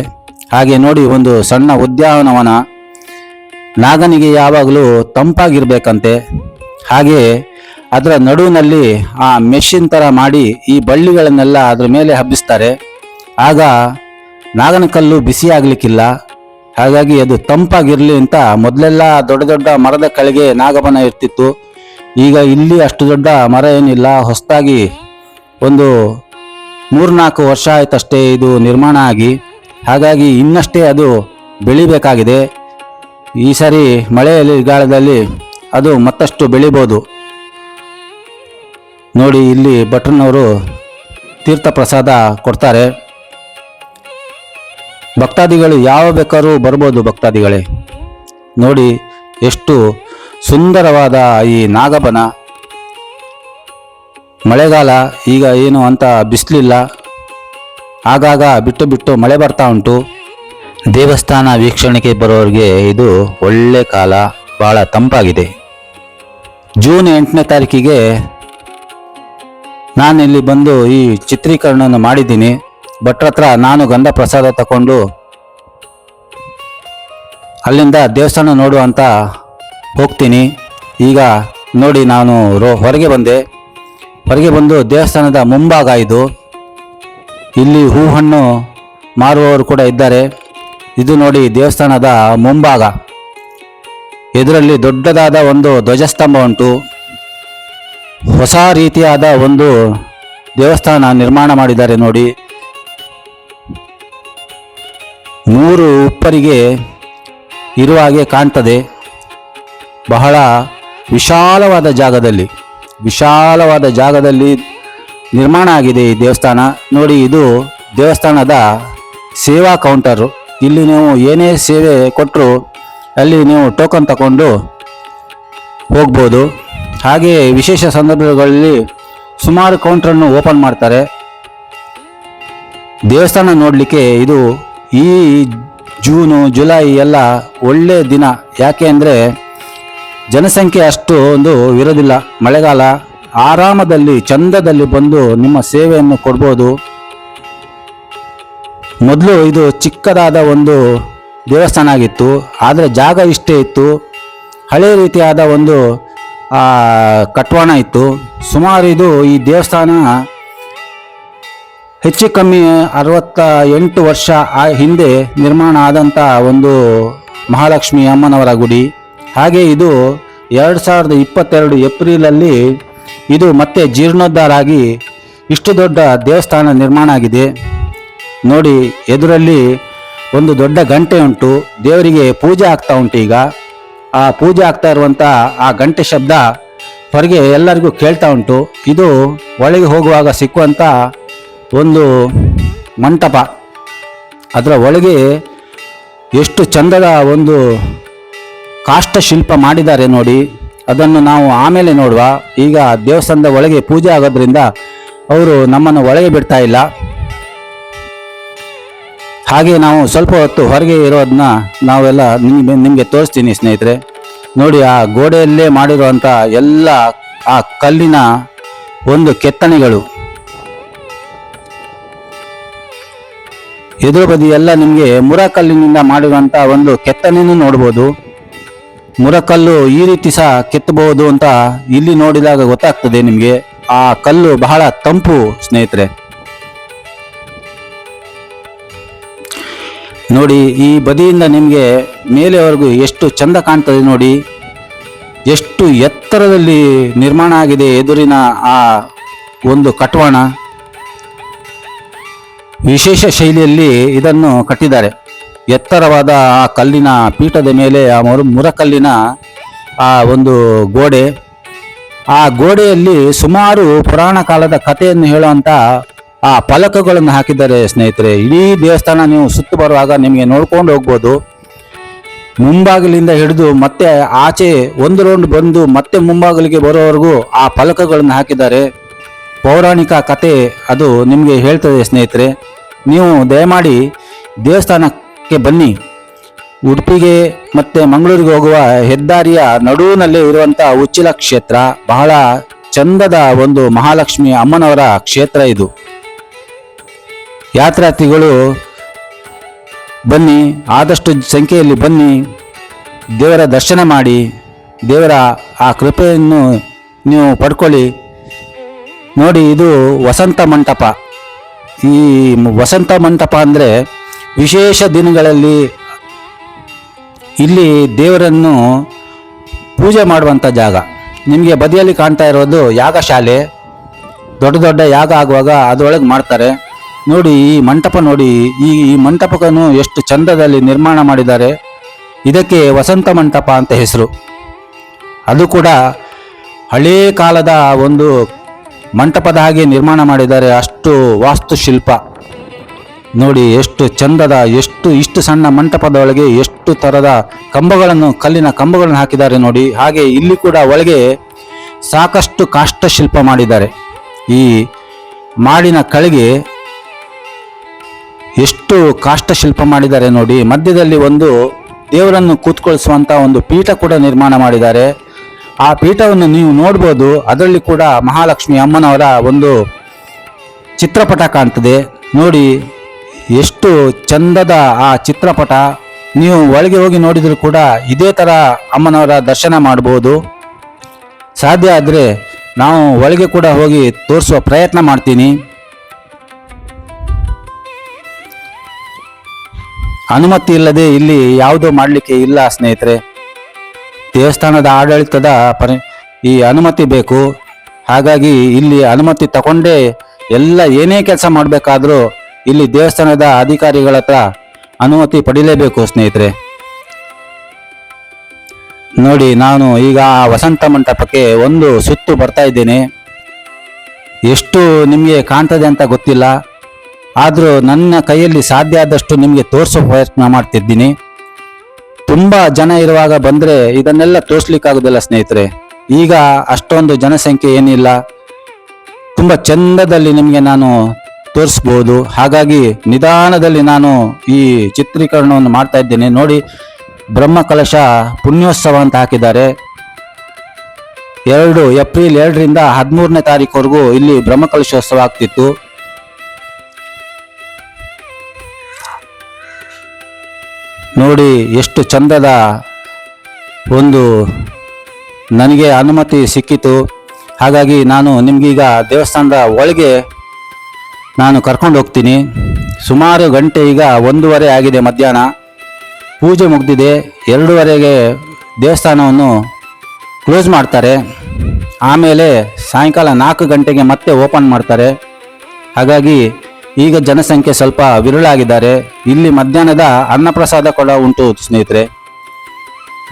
ಹಾಗೆ ನೋಡಿ, ಒಂದು ಸಣ್ಣ ಉದ್ಯಾನವನ. ನಾಗನಿಗೆ ಯಾವಾಗಲೂ ತಂಪಾಗಿರ್ಬೇಕಂತೆ. ಹಾಗೆ ಅದರ ನಡುವಿನಲ್ಲಿ ಆ ಮೆಷಿನ್ ಥರ ಮಾಡಿ ಈ ಬಳ್ಳಿಗಳನ್ನೆಲ್ಲ ಅದರ ಮೇಲೆ ಹಬ್ಬಿಸ್ತಾರೆ. ಆಗ ನಾಗನ ಕಲ್ಲು ಬಿಸಿ ಆಗಲಿಕ್ಕಿಲ್ಲ. ಹಾಗಾಗಿ ಅದು ತಂಪಾಗಿರಲಿ ಅಂತ ಮೊದಲೆಲ್ಲ ದೊಡ್ಡ ದೊಡ್ಡ ಮರದ ಕೆಳಗೆ ನಾಗಬನ ಇರ್ತಿತ್ತು. ಈಗ ಇಲ್ಲಿ ಅಷ್ಟು ದೊಡ್ಡ ಮರ ಏನಿಲ್ಲ, ಹೊಸದಾಗಿ ಒಂದು 3-4 ವರ್ಷ ಆಯ್ತಷ್ಟೇ ಇದು ನಿರ್ಮಾಣ ಆಗಿ. ಹಾಗಾಗಿ ಇನ್ನಷ್ಟೇ ಅದು ಬೆಳಿಬೇಕಾಗಿದೆ. ಈ ಸರಿ ಮಳೆಗಾಲದಲ್ಲಿ ಅದು ಮತ್ತಷ್ಟು ಬೆಳಿಬೋದು. ನೋಡಿ, ಇಲ್ಲಿ ಭಟ್ರನವರು ತೀರ್ಥ ಪ್ರಸಾದ ಕೊಡ್ತಾರೆ. ಭಕ್ತಾದಿಗಳು ಯಾವ ಬೇಕಾದ್ರೂ ಬರ್ಬೋದು. ಭಕ್ತಾದಿಗಳೇ ನೋಡಿ ಎಷ್ಟು ಸುಂದರವಾದ ಈ ನಾಗಬನ. ಮಳೆಗಾಲ, ಈಗ ಏನು ಅಂತ ಬಿಸಿಲಿಲ್ಲ, ಆಗಾಗ ಬಿಟ್ಟು ಮಳೆ ಬರ್ತಾ ಉಂಟು. ದೇವಸ್ಥಾನ ವೀಕ್ಷಣೆಗೆ ಬರೋರಿಗೆ ಇದು ಒಳ್ಳೆ ಕಾಲ, ಭಾಳ ತಂಪಾಗಿದೆ. ಜೂನ್ 8ನೇ ತಾರೀಕಿಗೆ ನಾನಿಲ್ಲಿ ಬಂದು ಈ ಚಿತ್ರೀಕರಣವನ್ನು ಮಾಡಿದ್ದೀನಿ. ಭಟ್ರ ಹತ್ರ ನಾನು ಗಂಧ ಪ್ರಸಾದ ತಗೊಂಡು ಅಲ್ಲಿಂದ ದೇವಸ್ಥಾನ ನೋಡು ಅಂತ ಹೋಗ್ತೀನಿ. ಈಗ ನೋಡಿ, ನಾನು ಹೊರಗೆ ಬಂದು ದೇವಸ್ಥಾನದ ಮುಂಭಾಗ ಇದು. ಇಲ್ಲಿ ಹೂಹಣ್ಣು ಮಾರುವವರು ಕೂಡ ಇದ್ದಾರೆ. ಇದು ನೋಡಿ ದೇವಸ್ಥಾನದ ಮುಂಭಾಗ. ಇದರಲ್ಲಿ ದೊಡ್ಡದಾದ ಒಂದು ಧ್ವಜಸ್ತಂಭ ಉಂಟು. ಹೊಸ ರೀತಿಯಾದ ಒಂದು ದೇವಸ್ಥಾನ ನಿರ್ಮಾಣ ಮಾಡಿದ್ದಾರೆ ನೋಡಿ. 3 ಉಪ್ಪರಿಗೆ ಇರುವ ಹಾಗೆ ಕಾಣ್ತದೆ. ಬಹಳ ವಿಶಾಲವಾದ ಜಾಗದಲ್ಲಿ ನಿರ್ಮಾಣ ಆಗಿದೆ ಈ ದೇವಸ್ಥಾನ. ನೋಡಿ, ಇದು ದೇವಸ್ಥಾನದ ಸೇವಾ ಕೌಂಟರು. ಇಲ್ಲಿ ನೀವು ಏನೇ ಸೇವೆ ಕೊಟ್ಟರು ಅಲ್ಲಿ ನೀವು ಟೋಕನ್ ತಗೊಂಡು ಹೋಗ್ಬೋದು. ಹಾಗೆ ವಿಶೇಷ ಸಂದರ್ಭಗಳಲ್ಲಿ ಸುಮಾರು ಕೌಂಟರನ್ನು ಓಪನ್ ಮಾಡ್ತಾರೆ. ದೇವಸ್ಥಾನ ನೋಡಲಿಕ್ಕೆ ಇದು ಈ ಜೂನು ಜುಲೈ ಎಲ್ಲ ಒಳ್ಳೆಯ ದಿನ. ಯಾಕೆ ಅಂದರೆ ಜನಸಂಖ್ಯೆ ಅಷ್ಟು ಒಂದು ಇರೋದಿಲ್ಲ. ಮಳೆಗಾಲ ಆರಾಮದಲ್ಲಿ ಚಂದದಲ್ಲಿ ಬಂದು ನಿಮ್ಮ ಸೇವೆಯನ್ನು ಕೊಡ್ಬೋದು. ಮೊದಲು ಇದು ಚಿಕ್ಕದಾದ ಒಂದು ದೇವಸ್ಥಾನ ಆಗಿತ್ತು, ಆದರೆ ಜಾಗ ಇಷ್ಟೇ ಇತ್ತು. ಹಳೆ ರೀತಿಯಾದ ಒಂದು ಕಟ್ವಾಣ ಇತ್ತು. ಸುಮಾರು ಇದು ಈ ದೇವಸ್ಥಾನ ಹೆಚ್ಚು ಕಮ್ಮಿ 68 ವರ್ಷ ಹಿಂದೆ ನಿರ್ಮಾಣ ಆದಂಥ ಒಂದು ಮಹಾಲಕ್ಷ್ಮಿ ಅಮ್ಮನವರ ಗುಡಿ. ಹಾಗೆ ಇದು 2022 ಏಪ್ರಿಲಲ್ಲಿ ಇದು ಮತ್ತೆ ಜೀರ್ಣೋದ್ಧಾರ ಆಗಿ ಇಷ್ಟು ದೊಡ್ಡ ದೇವಸ್ಥಾನ ನಿರ್ಮಾಣ ಆಗಿದೆ. ನೋಡಿ, ಎದುರಲ್ಲಿ ಒಂದು ದೊಡ್ಡ ಗಂಟೆ ಉಂಟು. ದೇವರಿಗೆ ಪೂಜೆ ಆಗ್ತಾ ಉಂಟು. ಈಗ ಆ ಪೂಜೆ ಆಗ್ತಾ ಇರುವಂಥ ಆ ಗಂಟೆ ಶಬ್ದ ಹೊರಗೆ ಎಲ್ಲರಿಗೂ ಕೇಳ್ತಾ ಉಂಟು. ಇದು ಒಳಗೆ ಹೋಗುವಾಗ ಸಿಕ್ಕುವಂಥ ಒಂದು ಮಂಟಪ. ಅದರ ಒಳಗೆ ಎಷ್ಟು ಚಂದದ ಒಂದು ಕಾಷ್ಟಶಿಲ್ಪ ಮಾಡಿದ್ದಾರೆ ನೋಡಿ. ಅದನ್ನು ನಾವು ಆಮೇಲೆ ನೋಡುವ. ಈಗ ದೇವಸ್ಥಾನದ ಒಳಗೆ ಪೂಜೆ ಆಗೋದ್ರಿಂದ ಅವರು ನಮ್ಮನ್ನು ಒಳಗೆ ಬಿಡ್ತಾ ಇಲ್ಲ. ಹಾಗೆ ನಾವು ಸ್ವಲ್ಪ ಹೊತ್ತು ಹೊರಗೆ ಇರೋದನ್ನ ನಾವೆಲ್ಲ ನಿಮಗೆ ತೋರಿಸ್ತೀನಿ ಸ್ನೇಹಿತರೆ. ನೋಡಿ, ಆ ಗೋಡೆಯಲ್ಲೇ ಮಾಡಿರುವಂಥ ಎಲ್ಲ ಆ ಕಲ್ಲಿನ ಒಂದು ಕೆತ್ತನೆಗಳು. ಎದುರು ಬದಿ ಎಲ್ಲ ನಿಮಗೆ ಮುರಕಲ್ಲಿನಿಂದ ಮಾಡಿರುವಂಥ ಒಂದು ಕೆತ್ತನೆಯನ್ನು ನೋಡ್ಬೋದು. ಮುರಕಲ್ಲು ಈ ರೀತಿ ಸಹ ಕೆತ್ತಬಹುದು ಅಂತ ಇಲ್ಲಿ ನೋಡಿದಾಗ ಗೊತ್ತಾಗ್ತದೆ ನಿಮಗೆ. ಆ ಕಲ್ಲು ಬಹಳ ತಂಪು ಸ್ನೇಹಿತರೆ. ನೋಡಿ, ಈ ಬದಿಯಿಂದ ನಿಮಗೆ ಮೇಲೆವರೆಗೂ ಎಷ್ಟು ಚಂದ ಕಾಣ್ತದೆ ನೋಡಿ. ಎಷ್ಟು ಎತ್ತರದಲ್ಲಿ ನಿರ್ಮಾಣ ಆಗಿದೆ ಎದುರಿನ ಆ ಒಂದು ಕಟ್ವಾಣ. ವಿಶೇಷ ಶೈಲಿಯಲ್ಲಿ ಇದನ್ನು ಕಟ್ಟಿದ್ದಾರೆ. ಎತ್ತರವಾದ ಆ ಕಲ್ಲಿನ ಪೀಠದ ಮೇಲೆ ಆ ಮುರಕಲ್ಲಿನ ಆ ಒಂದು ಗೋಡೆ. ಆ ಗೋಡೆಯಲ್ಲಿ ಸುಮಾರು ಪುರಾಣ ಕಾಲದ ಕಥೆಯನ್ನು ಹೇಳುವಂಥ ಆ ಫಲಕಗಳನ್ನು ಹಾಕಿದ್ದಾರೆ ಸ್ನೇಹಿತರೆ. ಇಡೀ ದೇವಸ್ಥಾನ ನೀವು ಸುತ್ತು ಬರುವಾಗ ನಿಮಗೆ ನೋಡ್ಕೊಂಡು ಹೋಗ್ಬೋದು. ಮುಂಬಾಗಿಲಿಂದ ಹಿಡಿದು ಮತ್ತೆ ಆಚೆ ಒಂದು ರೌಂಡ್ ಬಂದು ಮತ್ತೆ ಮುಂಬಾಗಿಲಿಗೆ ಬರೋವರೆಗೂ ಆ ಫಲಕಗಳನ್ನು ಹಾಕಿದ್ದಾರೆ. ಪೌರಾಣಿಕ ಕತೆ ಅದು ನಿಮಗೆ ಹೇಳ್ತದೆ ಸ್ನೇಹಿತರೆ. ನೀವು ದಯಮಾಡಿ ದೇವಸ್ಥಾನಕ್ಕೆ ಬನ್ನಿ. ಉಡುಪಿಗೆ ಮತ್ತು ಮಂಗಳೂರಿಗೆ ಹೋಗುವ ಹೆದ್ದಾರಿಯ ನಡುವಿನಲ್ಲೇ ಇರುವಂಥ ಉಚ್ಚಿಲ ಕ್ಷೇತ್ರ. ಬಹಳ ಚಂದದ ಒಂದು ಮಹಾಲಕ್ಷ್ಮಿ ಅಮ್ಮನವರ ಕ್ಷೇತ್ರ ಇದು. ಯಾತ್ರಾರ್ಥಿಗಳು ಬನ್ನಿ, ಆದಷ್ಟು ಸಂಖ್ಯೆಯಲ್ಲಿ ಬನ್ನಿ, ದೇವರ ದರ್ಶನ ಮಾಡಿ, ದೇವರ ಆ ಕೃಪೆಯನ್ನು ನೀವು ಪಡ್ಕೊಳ್ಳಿ. ನೋಡಿ, ಇದು ವಸಂತ ಮಂಟಪ. ಈ ವಸಂತ ಮಂಟಪ ಅಂದರೆ ವಿಶೇಷ ದಿನಗಳಲ್ಲಿ ಇಲ್ಲಿ ದೇವರನ್ನು ಪೂಜೆ ಮಾಡುವಂಥ ಜಾಗ. ನಿಮಗೆ ಬದಿಯಲ್ಲಿ ಕಾಣ್ತಾ ಇರೋದು ಯಾಗಶಾಲೆ. ದೊಡ್ಡ ದೊಡ್ಡ ಯಾಗ ಆಗುವಾಗ ಅದರೊಳಗೆ ಮಾಡ್ತಾರೆ. ನೋಡಿ ಈ ಮಂಟಪ ನೋಡಿ, ಈ ಮಂಟಪವನ್ನು ಎಷ್ಟು ಚಂದದಲ್ಲಿ ನಿರ್ಮಾಣ ಮಾಡಿದ್ದಾರೆ. ಇದಕ್ಕೆ ವಸಂತ ಮಂಟಪ ಅಂತ ಹೆಸರು. ಅದು ಕೂಡ ಹಳೇ ಕಾಲದ ಒಂದು ಮಂಟಪದ ಹಾಗೆ ನಿರ್ಮಾಣ ಮಾಡಿದ್ದಾರೆ. ಅಷ್ಟು ವಾಸ್ತುಶಿಲ್ಪ ನೋಡಿ, ಎಷ್ಟು ಚಂದದ, ಇಷ್ಟು ಸಣ್ಣ ಮಂಟಪದ ಒಳಗೆ ಎಷ್ಟು ಥರದ ಕಂಬಗಳನ್ನು, ಕಲ್ಲಿನ ಕಂಬಗಳನ್ನು ಹಾಕಿದ್ದಾರೆ ನೋಡಿ. ಹಾಗೆ ಇಲ್ಲಿ ಕೂಡ ಒಳಗೆ ಸಾಕಷ್ಟು ಕಾಷ್ಟಶಿಲ್ಪ ಮಾಡಿದ್ದಾರೆ. ಈ ಮಾಡಿನ ಕೆಳಗೆ ಎಷ್ಟು ಕಾಷ್ಟಶಿಲ್ಪ ಮಾಡಿದ್ದಾರೆ ನೋಡಿ. ಮಧ್ಯದಲ್ಲಿ ಒಂದು ದೇವರನ್ನು ಕೂತ್ಕೊಳಿಸುವಂತ ಒಂದು ಪೀಠ ಕೂಡ ನಿರ್ಮಾಣ ಮಾಡಿದ್ದಾರೆ. ಆ ಪೀಠವನ್ನು ನೀವು ನೋಡ್ಬೋದು. ಅದರಲ್ಲಿ ಕೂಡ ಮಹಾಲಕ್ಷ್ಮಿ ಅಮ್ಮನವರ ಒಂದು ಚಿತ್ರಪಟ ಕಾಣ್ತದೆ ನೋಡಿ. ಎಷ್ಟು ಚಂದದ ಆ ಚಿತ್ರಪಟ. ನೀವು ಒಳಗೆ ಹೋಗಿ ನೋಡಿದರೂ ಕೂಡ ಇದೇ ಥರ ಅಮ್ಮನವರ ದರ್ಶನ ಮಾಡ್ಬೋದು. ಸಾಧ್ಯ ಆದರೆ ನಾವು ಒಳಗೆ ಕೂಡ ಹೋಗಿ ತೋರಿಸುವ ಪ್ರಯತ್ನ ಮಾಡ್ತೀನಿ. ಅನುಮತಿ ಇಲ್ಲದೆ ಇಲ್ಲಿ ಯಾವುದೂ ಮಾಡಲಿಕ್ಕೆ ಇಲ್ಲ ಸ್ನೇಹಿತರೆ. ದೇವಸ್ಥಾನದ ಆಡಳಿತದ ಈ ಅನುಮತಿ ಬೇಕು. ಹಾಗಾಗಿ ಇಲ್ಲಿ ಅನುಮತಿ ತಗೊಂಡೇ ಏನೇ ಕೆಲಸ ಮಾಡಬೇಕಾದ್ರೂ ಇಲ್ಲಿ ದೇವಸ್ಥಾನದ ಅಧಿಕಾರಿಗಳ ಹತ್ರ ಅನುಮತಿ ಪಡಿಲೇಬೇಕು ಸ್ನೇಹಿತರೆ. ನೋಡಿ, ನಾನು ಈಗ ವಸಂತ ಮಂಟಪಕ್ಕೆ ಒಂದು ಸುತ್ತು ಬರ್ತಾ ಇದ್ದೇನೆ. ಎಷ್ಟು ನಿಮಗೆ ಕಾಣ್ತದೆ ಅಂತ ಗೊತ್ತಿಲ್ಲ, ಆದರೂ ನನ್ನ ಕೈಯಲ್ಲಿ ಸಾಧ್ಯ ಆದಷ್ಟು ನಿಮಗೆ ತೋರಿಸೋ ಪ್ರಯತ್ನ ಮಾಡ್ತಿದ್ದೀನಿ. ತುಂಬ ಜನ ಇರುವಾಗ ಬಂದರೆ ಇದನ್ನೆಲ್ಲ ತೋರಿಸ್ಲಿಕ್ಕಾಗೋದಿಲ್ಲ ಸ್ನೇಹಿತರೆ. ಈಗ ಅಷ್ಟೊಂದು ಜನಸಂಖ್ಯೆ ಏನಿಲ್ಲ, ತುಂಬ ಚಂದದಲ್ಲಿ ನಿಮಗೆ ನಾನು ತೋರಿಸ್ಬೋದು. ಹಾಗಾಗಿ ನಿಧಾನದಲ್ಲಿ ನಾನು ಈ ಚಿತ್ರೀಕರಣವನ್ನು ಮಾಡ್ತಾ ಇದ್ದೇನೆ. ನೋಡಿ, ಬ್ರಹ್ಮಕಲಶ ಪುಣ್ಯೋತ್ಸವ ಅಂತ ಹಾಕಿದ್ದಾರೆ. ಏಪ್ರಿಲ್ 2ರಿಂದ 13ನೇ ತಾರೀಕುವರೆಗೂ ಇಲ್ಲಿ ಬ್ರಹ್ಮಕಲಶೋತ್ಸವ ಆಗ್ತಿತ್ತು. ನೋಡಿ ಎಷ್ಟು ಚಂದದ ಒಂದು ನನಗೆ ಅನುಮತಿ ಸಿಕ್ಕಿತು. ಹಾಗಾಗಿ ನಾನು ನಿಮಗೀಗ ದೇವಸ್ಥಾನದ ಒಳಗೆ ನಾನು ಕರ್ಕೊಂಡು ಹೋಗ್ತೀನಿ. ಸುಮಾರು ಗಂಟೆ, ಈಗ 1:30 ಆಗಿದೆ ಮಧ್ಯಾಹ್ನ. ಪೂಜೆ ಮುಗಿದಿದೆ. 2:30ಗೆ ದೇವಸ್ಥಾನವನ್ನು ಕ್ಲೋಸ್ ಮಾಡ್ತಾರೆ. ಆಮೇಲೆ ಸಾಯಂಕಾಲ 4 ಗಂಟೆಗೆ ಮತ್ತೆ ಓಪನ್ ಮಾಡ್ತಾರೆ. ಹಾಗಾಗಿ ಈಗ ಜನಸಂಖ್ಯೆ ಸ್ವಲ್ಪ ವಿರಳಾಗಿದ್ದಾರೆ. ಇಲ್ಲಿ ಮಧ್ಯಾಹ್ನದ ಅನ್ನಪ್ರಸಾದ ಕೂಡ ಉಂಟು ಸ್ನೇಹಿತರೆ.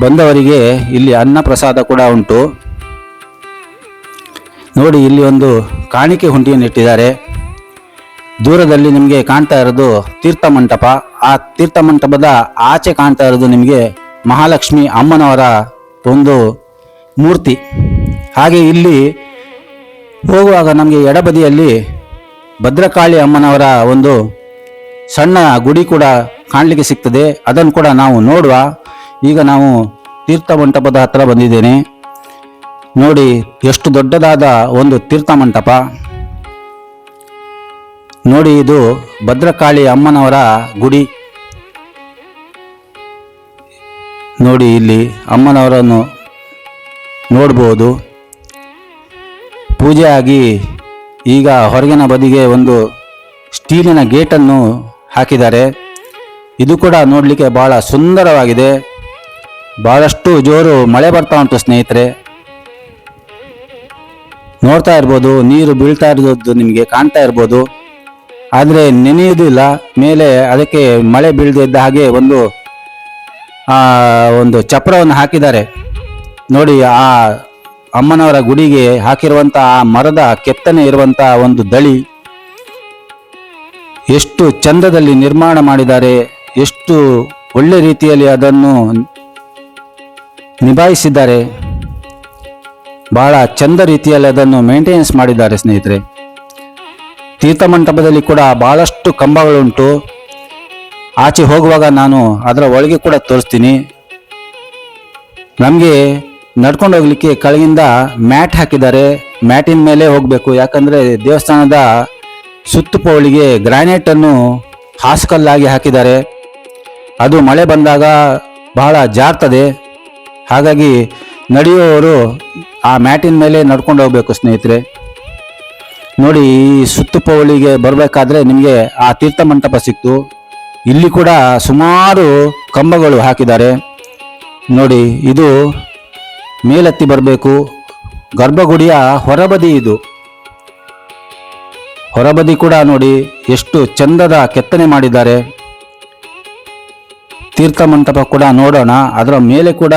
ಬಂದವರಿಗೆ ಇಲ್ಲಿ ಅನ್ನಪ್ರಸಾದ ಕೂಡ ಉಂಟು. ನೋಡಿ, ಇಲ್ಲಿ ಒಂದು ಕಾಣಿಕೆ ಹುಂಡಿಯನ್ನು ಇಟ್ಟಿದ್ದಾರೆ. ದೂರದಲ್ಲಿ ನಿಮಗೆ ಕಾಣ್ತಾ ಇರೋದು ತೀರ್ಥ ಮಂಟಪ. ಆ ತೀರ್ಥ ಮಂಟಪದ ಆಚೆ ಕಾಣ್ತಾ ಇರೋದು ನಿಮಗೆ ಮಹಾಲಕ್ಷ್ಮಿ ಅಮ್ಮನವರ ಒಂದು ಮೂರ್ತಿ. ಹಾಗೆ ಇಲ್ಲಿ ಹೋಗುವಾಗ ನಮಗೆ ಎಡಬದಿಯಲ್ಲಿ ಭದ್ರಕಾಳಿ ಅಮ್ಮನವರ ಒಂದು ಸಣ್ಣ ಗುಡಿ ಕೂಡ ಕಾಣಲಿಕ್ಕೆ ಸಿಗ್ತದೆ. ಅದನ್ನು ಕೂಡ ನಾವು ನೋಡುವ. ಈಗ ನಾವು ತೀರ್ಥ ಮಂಟಪದ ಹತ್ರ ಬಂದಿದ್ದೇನೆ. ನೋಡಿ, ಎಷ್ಟು ದೊಡ್ಡದಾದ ಒಂದು ತೀರ್ಥ ಮಂಟಪ. ನೋಡಿ, ಇದು ಭದ್ರಕಾಳಿ ಅಮ್ಮನವರ ಗುಡಿ. ನೋಡಿ, ಇಲ್ಲಿ ಅಮ್ಮನವರನ್ನು ನೋಡ್ಬೋದು. ಪೂಜೆ ಆಗಿ ಈಗ ಹೊರಗಿನ ಬದಿಗೆ ಒಂದು ಸ್ಟೀಲಿನ ಗೇಟನ್ನು ಹಾಕಿದ್ದಾರೆ. ಇದು ಕೂಡ ನೋಡಲಿಕ್ಕೆ ಬಹಳ ಸುಂದರವಾಗಿದೆ. ಬಹಳಷ್ಟು ಜೋರು ಮಳೆ ಬರ್ತಾ ಉಂಟು ಸ್ನೇಹಿತರೆ. ನೋಡ್ತಾ ಇರ್ಬೋದು, ನೀರು ಬೀಳ್ತಾ ಇರೋದು ನಿಮಗೆ ಕಾಣ್ತಾ ಇರ್ಬೋದು. ಆದರೆ ನೆನೆಯುವುದಿಲ್ಲ ಮೇಲೆ. ಅದಕ್ಕೆ ಮಳೆ ಬೀಳದಿದ್ದ ಹಾಗೆ ಒಂದು ಚಪ್ರವನ್ನು ಹಾಕಿದ್ದಾರೆ. ನೋಡಿ, ಆ ಅಮ್ಮನವರ ಗುಡಿಗೆ ಹಾಕಿರುವಂಥ ಆ ಮರದ ಕೆತ್ತನೆ ಇರುವಂಥ ಒಂದು ದಳಿ ಎಷ್ಟು ಚಂದದಲ್ಲಿ ನಿರ್ಮಾಣ ಮಾಡಿದ್ದಾರೆ. ಎಷ್ಟು ಒಳ್ಳೆ ರೀತಿಯಲ್ಲಿ ಅದನ್ನು ನಿಭಾಯಿಸಿದ್ದಾರೆ. ಬಹಳ ಚಂದ ರೀತಿಯಲ್ಲಿ ಅದನ್ನು ಮೇಂಟೆನೆನ್ಸ್ ಮಾಡಿದ್ದಾರೆ ಸ್ನೇಹಿತರೆ. ತೀರ್ಥ ಮಂಟಪದಲ್ಲಿ ಕೂಡ ಬಹಳಷ್ಟು ಕಂಬಗಳುಂಟು. ಆಚೆ ಹೋಗುವಾಗ ನಾನು ಅದರ ಒಳಗೆ ಕೂಡ ತೋರಿಸ್ತೀನಿ. ನಮಗೆ ನಡ್ಕೊಂಡು ಹೋಗ್ಲಿಕ್ಕೆ ಕೆಳಗಿಂದ ಮ್ಯಾಟ್ ಹಾಕಿದ್ದಾರೆ. ಮ್ಯಾಟಿನ ಮೇಲೆ ಹೋಗಬೇಕು. ಯಾಕಂದರೆ ದೇವಸ್ಥಾನದ ಸುತ್ತುಪೋಳಿಗೆ ಗ್ರಾನೈಟನ್ನು ಹಾಸುಕಲ್ಲಾಗಿ ಹಾಕಿದ್ದಾರೆ. ಅದು ಮಳೆ ಬಂದಾಗ ಬಹಳ ಜಾರ್ತದೆ. ಹಾಗಾಗಿ ನಡೆಯುವವರು ಆ ಮ್ಯಾಟಿನ ಮೇಲೆ ನಡ್ಕೊಂಡು ಹೋಗಬೇಕು ಸ್ನೇಹಿತರೆ. ನೋಡಿ, ಈ ಸುತ್ತುಪೋಳಿಗೆ ಬರಬೇಕಾದ್ರೆ ನಿಮಗೆ ಆ ತೀರ್ಥ ಮಂಟಪ ಸಿಕ್ತು. ಇಲ್ಲಿ ಕೂಡ ಸುಮಾರು ಕಂಬಗಳು ಹಾಕಿದ್ದಾರೆ. ನೋಡಿ, ಇದು ಮೇಲೆತ್ತಿ ಬರಬೇಕು. ಗರ್ಭಗುಡಿಯ ಹೊರಬದಿ ಇದು. ಹೊರಬದಿ ಕೂಡ ನೋಡಿ ಎಷ್ಟು ಚಂದದ ಕೆತ್ತನೆ ಮಾಡಿದ್ದಾರೆ. ತೀರ್ಥ ಮಂಟಪ ಕೂಡ ನೋಡೋಣ. ಅದರ ಮೇಲೆ ಕೂಡ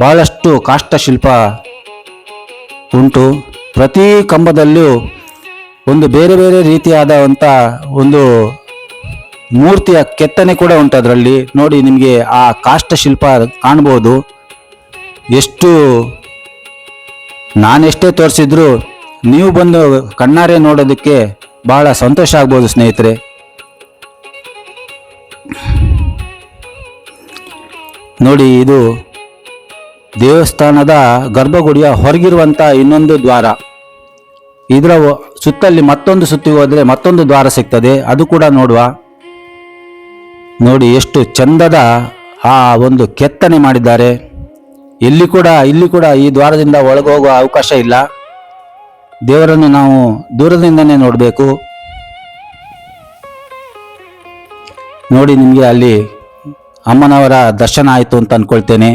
ಬಹಳಷ್ಟು ಕಾಷ್ಟಶಿಲ್ಪ ಉಂಟು. ಪ್ರತಿ ಕಂಬದಲ್ಲೂ ಒಂದು ಬೇರೆ ಬೇರೆ ರೀತಿಯಾದಂಥ ಒಂದು ಮೂರ್ತಿಯ ಕೆತ್ತನೆ ಕೂಡ ಉಂಟು. ಅದರಲ್ಲಿ ನೋಡಿ ನಿಮಗೆ ಆ ಕಾಷ್ಟಶಿಲ್ಪ ಕಾಣ್ಬೋದು. ಎಷ್ಟು ನಾನೆಷ್ಟೇ ತೋರಿಸಿದ್ರು ನೀವು ಬಂದು ಕಣ್ಣಾರೆ ನೋಡೋದಕ್ಕೆ ಬಹಳ ಸಂತೋಷ ಆಗ್ಬೋದು ಸ್ನೇಹಿತರೆ. ನೋಡಿ, ಇದು ದೇವಸ್ಥಾನದ ಗರ್ಭಗುಡಿಯ ಹೊರಗಿರುವಂಥ ಇನ್ನೊಂದು ದ್ವಾರ. ಇದರ ಸುತ್ತಲ್ಲಿ ಮತ್ತೊಂದು ಸುತ್ತಿ ಹೋದರೆ ಮತ್ತೊಂದು ದ್ವಾರ ಸಿಗ್ತದೆ, ಅದು ಕೂಡ ನೋಡುವ. ನೋಡಿ ಎಷ್ಟು ಚಂದದ ಆ ಒಂದು ಕೆತ್ತನೆ ಮಾಡಿದ್ದಾರೆ. ಇಲ್ಲಿ ಕೂಡ ಈ ದ್ವಾರದಿಂದ ಒಳಗೆ ಹೋಗುವ ಅವಕಾಶ ಇಲ್ಲ. ದೇವರನ್ನು ನಾವು ದೂರದಿಂದನೇ ನೋಡಬೇಕು. ನೋಡಿ, ನಿಮಗೆ ಅಲ್ಲಿ ಅಮ್ಮನವರ ದರ್ಶನ ಆಯಿತು ಅಂತ ಅಂದ್ಕೊಳ್ತೇನೆ.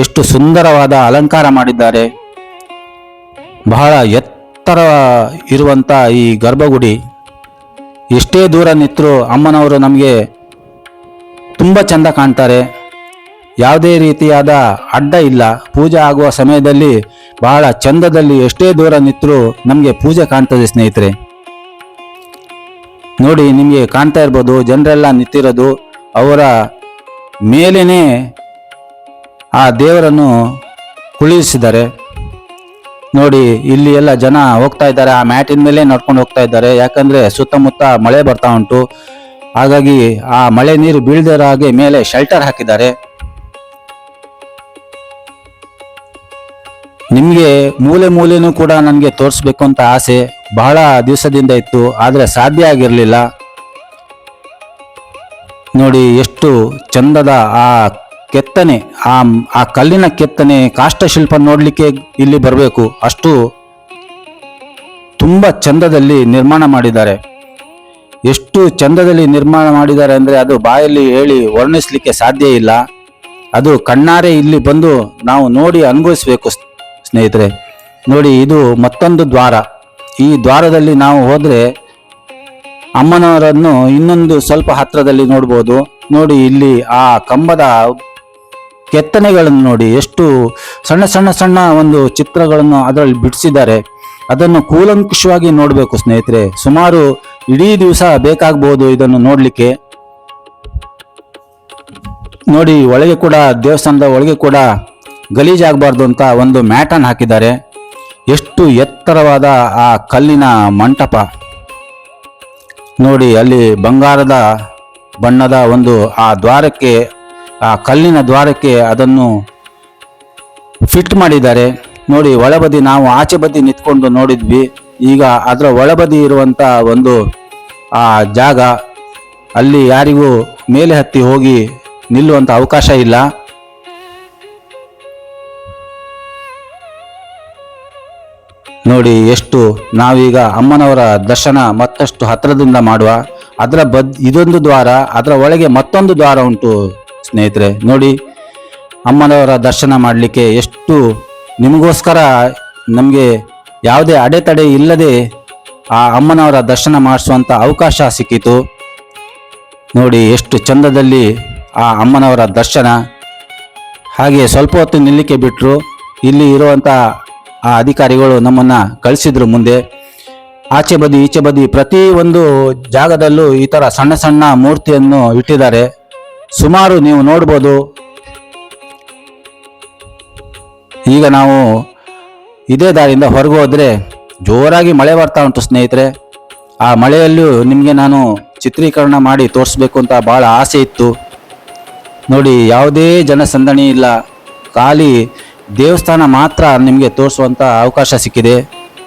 ಎಷ್ಟು ಸುಂದರವಾದ ಅಲಂಕಾರ ಮಾಡಿದ್ದಾರೆ. ಬಹಳ ಎತ್ತರ ಇರುವಂಥ ಈ ಗರ್ಭಗುಡಿ. ಎಷ್ಟೇ ದೂರ ನಿಂತರೂ ಅಮ್ಮನವರು ನಮಗೆ ತುಂಬ ಚಂದ ಕಾಣ್ತಾರೆ. ಯಾವುದೇ ರೀತಿಯಾದ ಅಡ್ಡ ಇಲ್ಲ. ಪೂಜೆ ಆಗುವ ಸಮಯದಲ್ಲಿ ಬಹಳ ಚಂದದಲ್ಲಿ ಎಷ್ಟೇ ದೂರ ನಿಂತರೂ ನಮಗೆ ಪೂಜೆ ಕಾಣ್ತದೆ ಸ್ನೇಹಿತರೆ. ನೋಡಿ, ನಿಮಗೆ ಕಾಣ್ತಾ ಇರ್ಬೋದು, ಜನರೆಲ್ಲ ನಿಂತಿರೋದು ಅವರ ಮೇಲೇನೆ ಆ ದೇವರನ್ನು ಕುಳ್ಳಿರಿಸಿದ್ದಾರೆ. ನೋಡಿ, ಇಲ್ಲಿ ಎಲ್ಲ ಜನ ಹೋಗ್ತಾ ಇದ್ದಾರೆ. ಆ ಮ್ಯಾಟಿನ ಮೇಲೆ ನಡ್ಕೊಂಡು ಹೋಗ್ತಾ ಇದ್ದಾರೆ. ಯಾಕಂದ್ರೆ ಸುತ್ತಮುತ್ತ ಮಳೆ ಬರ್ತಾ ಉಂಟು. ಹಾಗಾಗಿ ಆ ಮಳೆ ನೀರು ಬೀಳದಿರ ಹಾಗೆ ಮೇಲೆ ಶೆಲ್ಟರ್ ಹಾಕಿದ್ದಾರೆ. ನಿಮಗೆ ಮೂಲೆ ಮೂಲೆನೂ ಕೂಡ ನನಗೆ ತೋರಿಸ್ಬೇಕು ಅಂತ ಆಸೆ ಬಹಳ ದಿವಸದಿಂದ ಇತ್ತು, ಆದರೆ ಸಾಧ್ಯ ಆಗಿರಲಿಲ್ಲ. ನೋಡಿ ಎಷ್ಟು ಚಂದದ ಆ ಕೆತ್ತನೆ, ಆ ಕಲ್ಲಿನ ಕೆತ್ತನೆ, ಕಾಷ್ಟಶಿಲ್ಪ ನೋಡಲಿಕ್ಕೆ ಇಲ್ಲಿ ಬರಬೇಕು. ಅಷ್ಟು ತುಂಬ ಚಂದದಲ್ಲಿ ನಿರ್ಮಾಣ ಮಾಡಿದ್ದಾರೆ. ಎಷ್ಟು ಚಂದದಲ್ಲಿ ನಿರ್ಮಾಣ ಮಾಡಿದ್ದಾರೆ ಅಂದರೆ ಅದು ಬಾಯಲ್ಲಿ ಹೇಳಿ ವರ್ಣಿಸಲಿಕ್ಕೆ ಸಾಧ್ಯ ಇಲ್ಲ. ಅದು ಕಣ್ಣಾರೆ ಇಲ್ಲಿ ಬಂದು ನಾವು ನೋಡಿ ಅನುಭವಿಸಬೇಕು ಸ್ನೇಹಿತರೆ. ನೋಡಿ, ಇದು ಮತ್ತೊಂದು ದ್ವಾರ. ಈ ದ್ವಾರದಲ್ಲಿ ನಾವು ಹೋದರೆ ಅಮ್ಮನವರನ್ನು ಇನ್ನೊಂದು ಸ್ವಲ್ಪ ಹತ್ತಿರದಲ್ಲಿ ನೋಡ್ಬೋದು. ನೋಡಿ, ಇಲ್ಲಿ ಆ ಕಂಬದ ಕೆತ್ತನೆಗಳನ್ನು ನೋಡಿ, ಎಷ್ಟು ಸಣ್ಣ ಸಣ್ಣ ಸಣ್ಣ ಒಂದು ಚಿತ್ರಗಳನ್ನು ಅದರಲ್ಲಿ ಬಿಡಿಸಿದ್ದಾರೆ. ಅದನ್ನು ಕೂಲಂಕುಷವಾಗಿ ನೋಡಬೇಕು ಸ್ನೇಹಿತರೆ. ಸುಮಾರು ಇಡೀ ದಿವಸ ಬೇಕಾಗಬಹುದು ಇದನ್ನು ನೋಡಲಿಕ್ಕೆ. ನೋಡಿ, ಒಳಗೆ ಕೂಡ ದೇವಸ್ಥಾನದ ಒಳಗೆ ಕೂಡ ಗಲೀಜಾಗಬಾರ್ದು ಅಂತ ಒಂದು ಮ್ಯಾಟನ್ನು ಹಾಕಿದ್ದಾರೆ. ಎಷ್ಟು ಎತ್ತರವಾದ ಆ ಕಲ್ಲಿನ ಮಂಟಪ ನೋಡಿ. ಅಲ್ಲಿ ಬಂಗಾರದ ಬಣ್ಣದ ಒಂದು ಆ ದ್ವಾರಕ್ಕೆ, ಆ ಕಲ್ಲಿನ ದ್ವಾರಕ್ಕೆ ಅದನ್ನು ಫಿಟ್ ಮಾಡಿದ್ದಾರೆ. ನೋಡಿ, ಒಳಬದಿ ನಾವು ಆಚೆ ಬದಿ ನಿಂತ್ಕೊಂಡು ನೋಡಿದ್ವಿ. ಈಗ ಅದರ ಒಳಬದಿ ಇರುವಂಥ ಒಂದು ಆ ಜಾಗ, ಅಲ್ಲಿ ಯಾರಿಗೂ ಮೇಲೆ ಹತ್ತಿ ಹೋಗಿ ನಿಲ್ಲುವಂಥ ಅವಕಾಶ ಇಲ್ಲ. ನೋಡಿ, ಎಷ್ಟು ನಾವೀಗ ಅಮ್ಮನವರ ದರ್ಶನ ಮತ್ತಷ್ಟು ಹತ್ತಿರದಿಂದ ಮಾಡುವ. ಇದೊಂದು ದ್ವಾರ, ಅದರ ಒಳಗೆ ಮತ್ತೊಂದು ದ್ವಾರ ಉಂಟು ಸ್ನೇಹಿತರೆ. ನೋಡಿ, ಅಮ್ಮನವರ ದರ್ಶನ ಮಾಡಲಿಕ್ಕೆ ಎಷ್ಟು ನಿಮಗೋಸ್ಕರ ನಮಗೆ ಯಾವುದೇ ಅಡೆತಡೆ ಇಲ್ಲದೆ ಆ ಅಮ್ಮನವರ ದರ್ಶನ ಮಾಡಿಸುವಂಥ ಅವಕಾಶ ಸಿಕ್ಕಿತು. ನೋಡಿ, ಎಷ್ಟು ಚಂದದಲ್ಲಿ ಆ ಅಮ್ಮನವರ ದರ್ಶನ. ಹಾಗೆ ಸ್ವಲ್ಪ ಹೊತ್ತು ನಿಲ್ಲಿಕ್ಕೆ ಬಿಟ್ಟರು. ಇಲ್ಲಿ ಇರುವಂಥ ಆ ಅಧಿಕಾರಿಗಳು ನಮ್ಮನ್ನು ಕಳಿಸಿದ್ರು ಮುಂದೆ. ಆಚೆ ಬದಿ ಈಚೆ ಬದಿ ಪ್ರತಿ ಒಂದು ಜಾಗದಲ್ಲೂ ಈ ಥರ ಸಣ್ಣ ಸಣ್ಣ ಮೂರ್ತಿಯನ್ನು ಇಟ್ಟಿದ್ದಾರೆ. ಸುಮಾರು ನೀವು ನೋಡ್ಬೋದು. ಈಗ ನಾವು ಇದೇ ದಾರಿಯಿಂದ ಹೊರಗೆ ಹೋದರೆ ಜೋರಾಗಿ ಮಳೆ ಬರ್ತಾ ಉಂಟು ಸ್ನೇಹಿತರೆ. ಆ ಮಳೆಯಲ್ಲೂ ನಿಮಗೆ ನಾನು ಚಿತ್ರೀಕರಣ ಮಾಡಿ ತೋರಿಸ್ಬೇಕು ಅಂತ ಭಾಳ ಆಸೆ ಇತ್ತು. ನೋಡಿ, ಯಾವುದೇ ಜನಸಂದಣಿ ಇಲ್ಲ, ಖಾಲಿ ದೇವಸ್ಥಾನ ಮಾತ್ರ ನಿಮಗೆ ತೋರಿಸುವಂಥ ಅವಕಾಶ ಸಿಕ್ಕಿದೆ.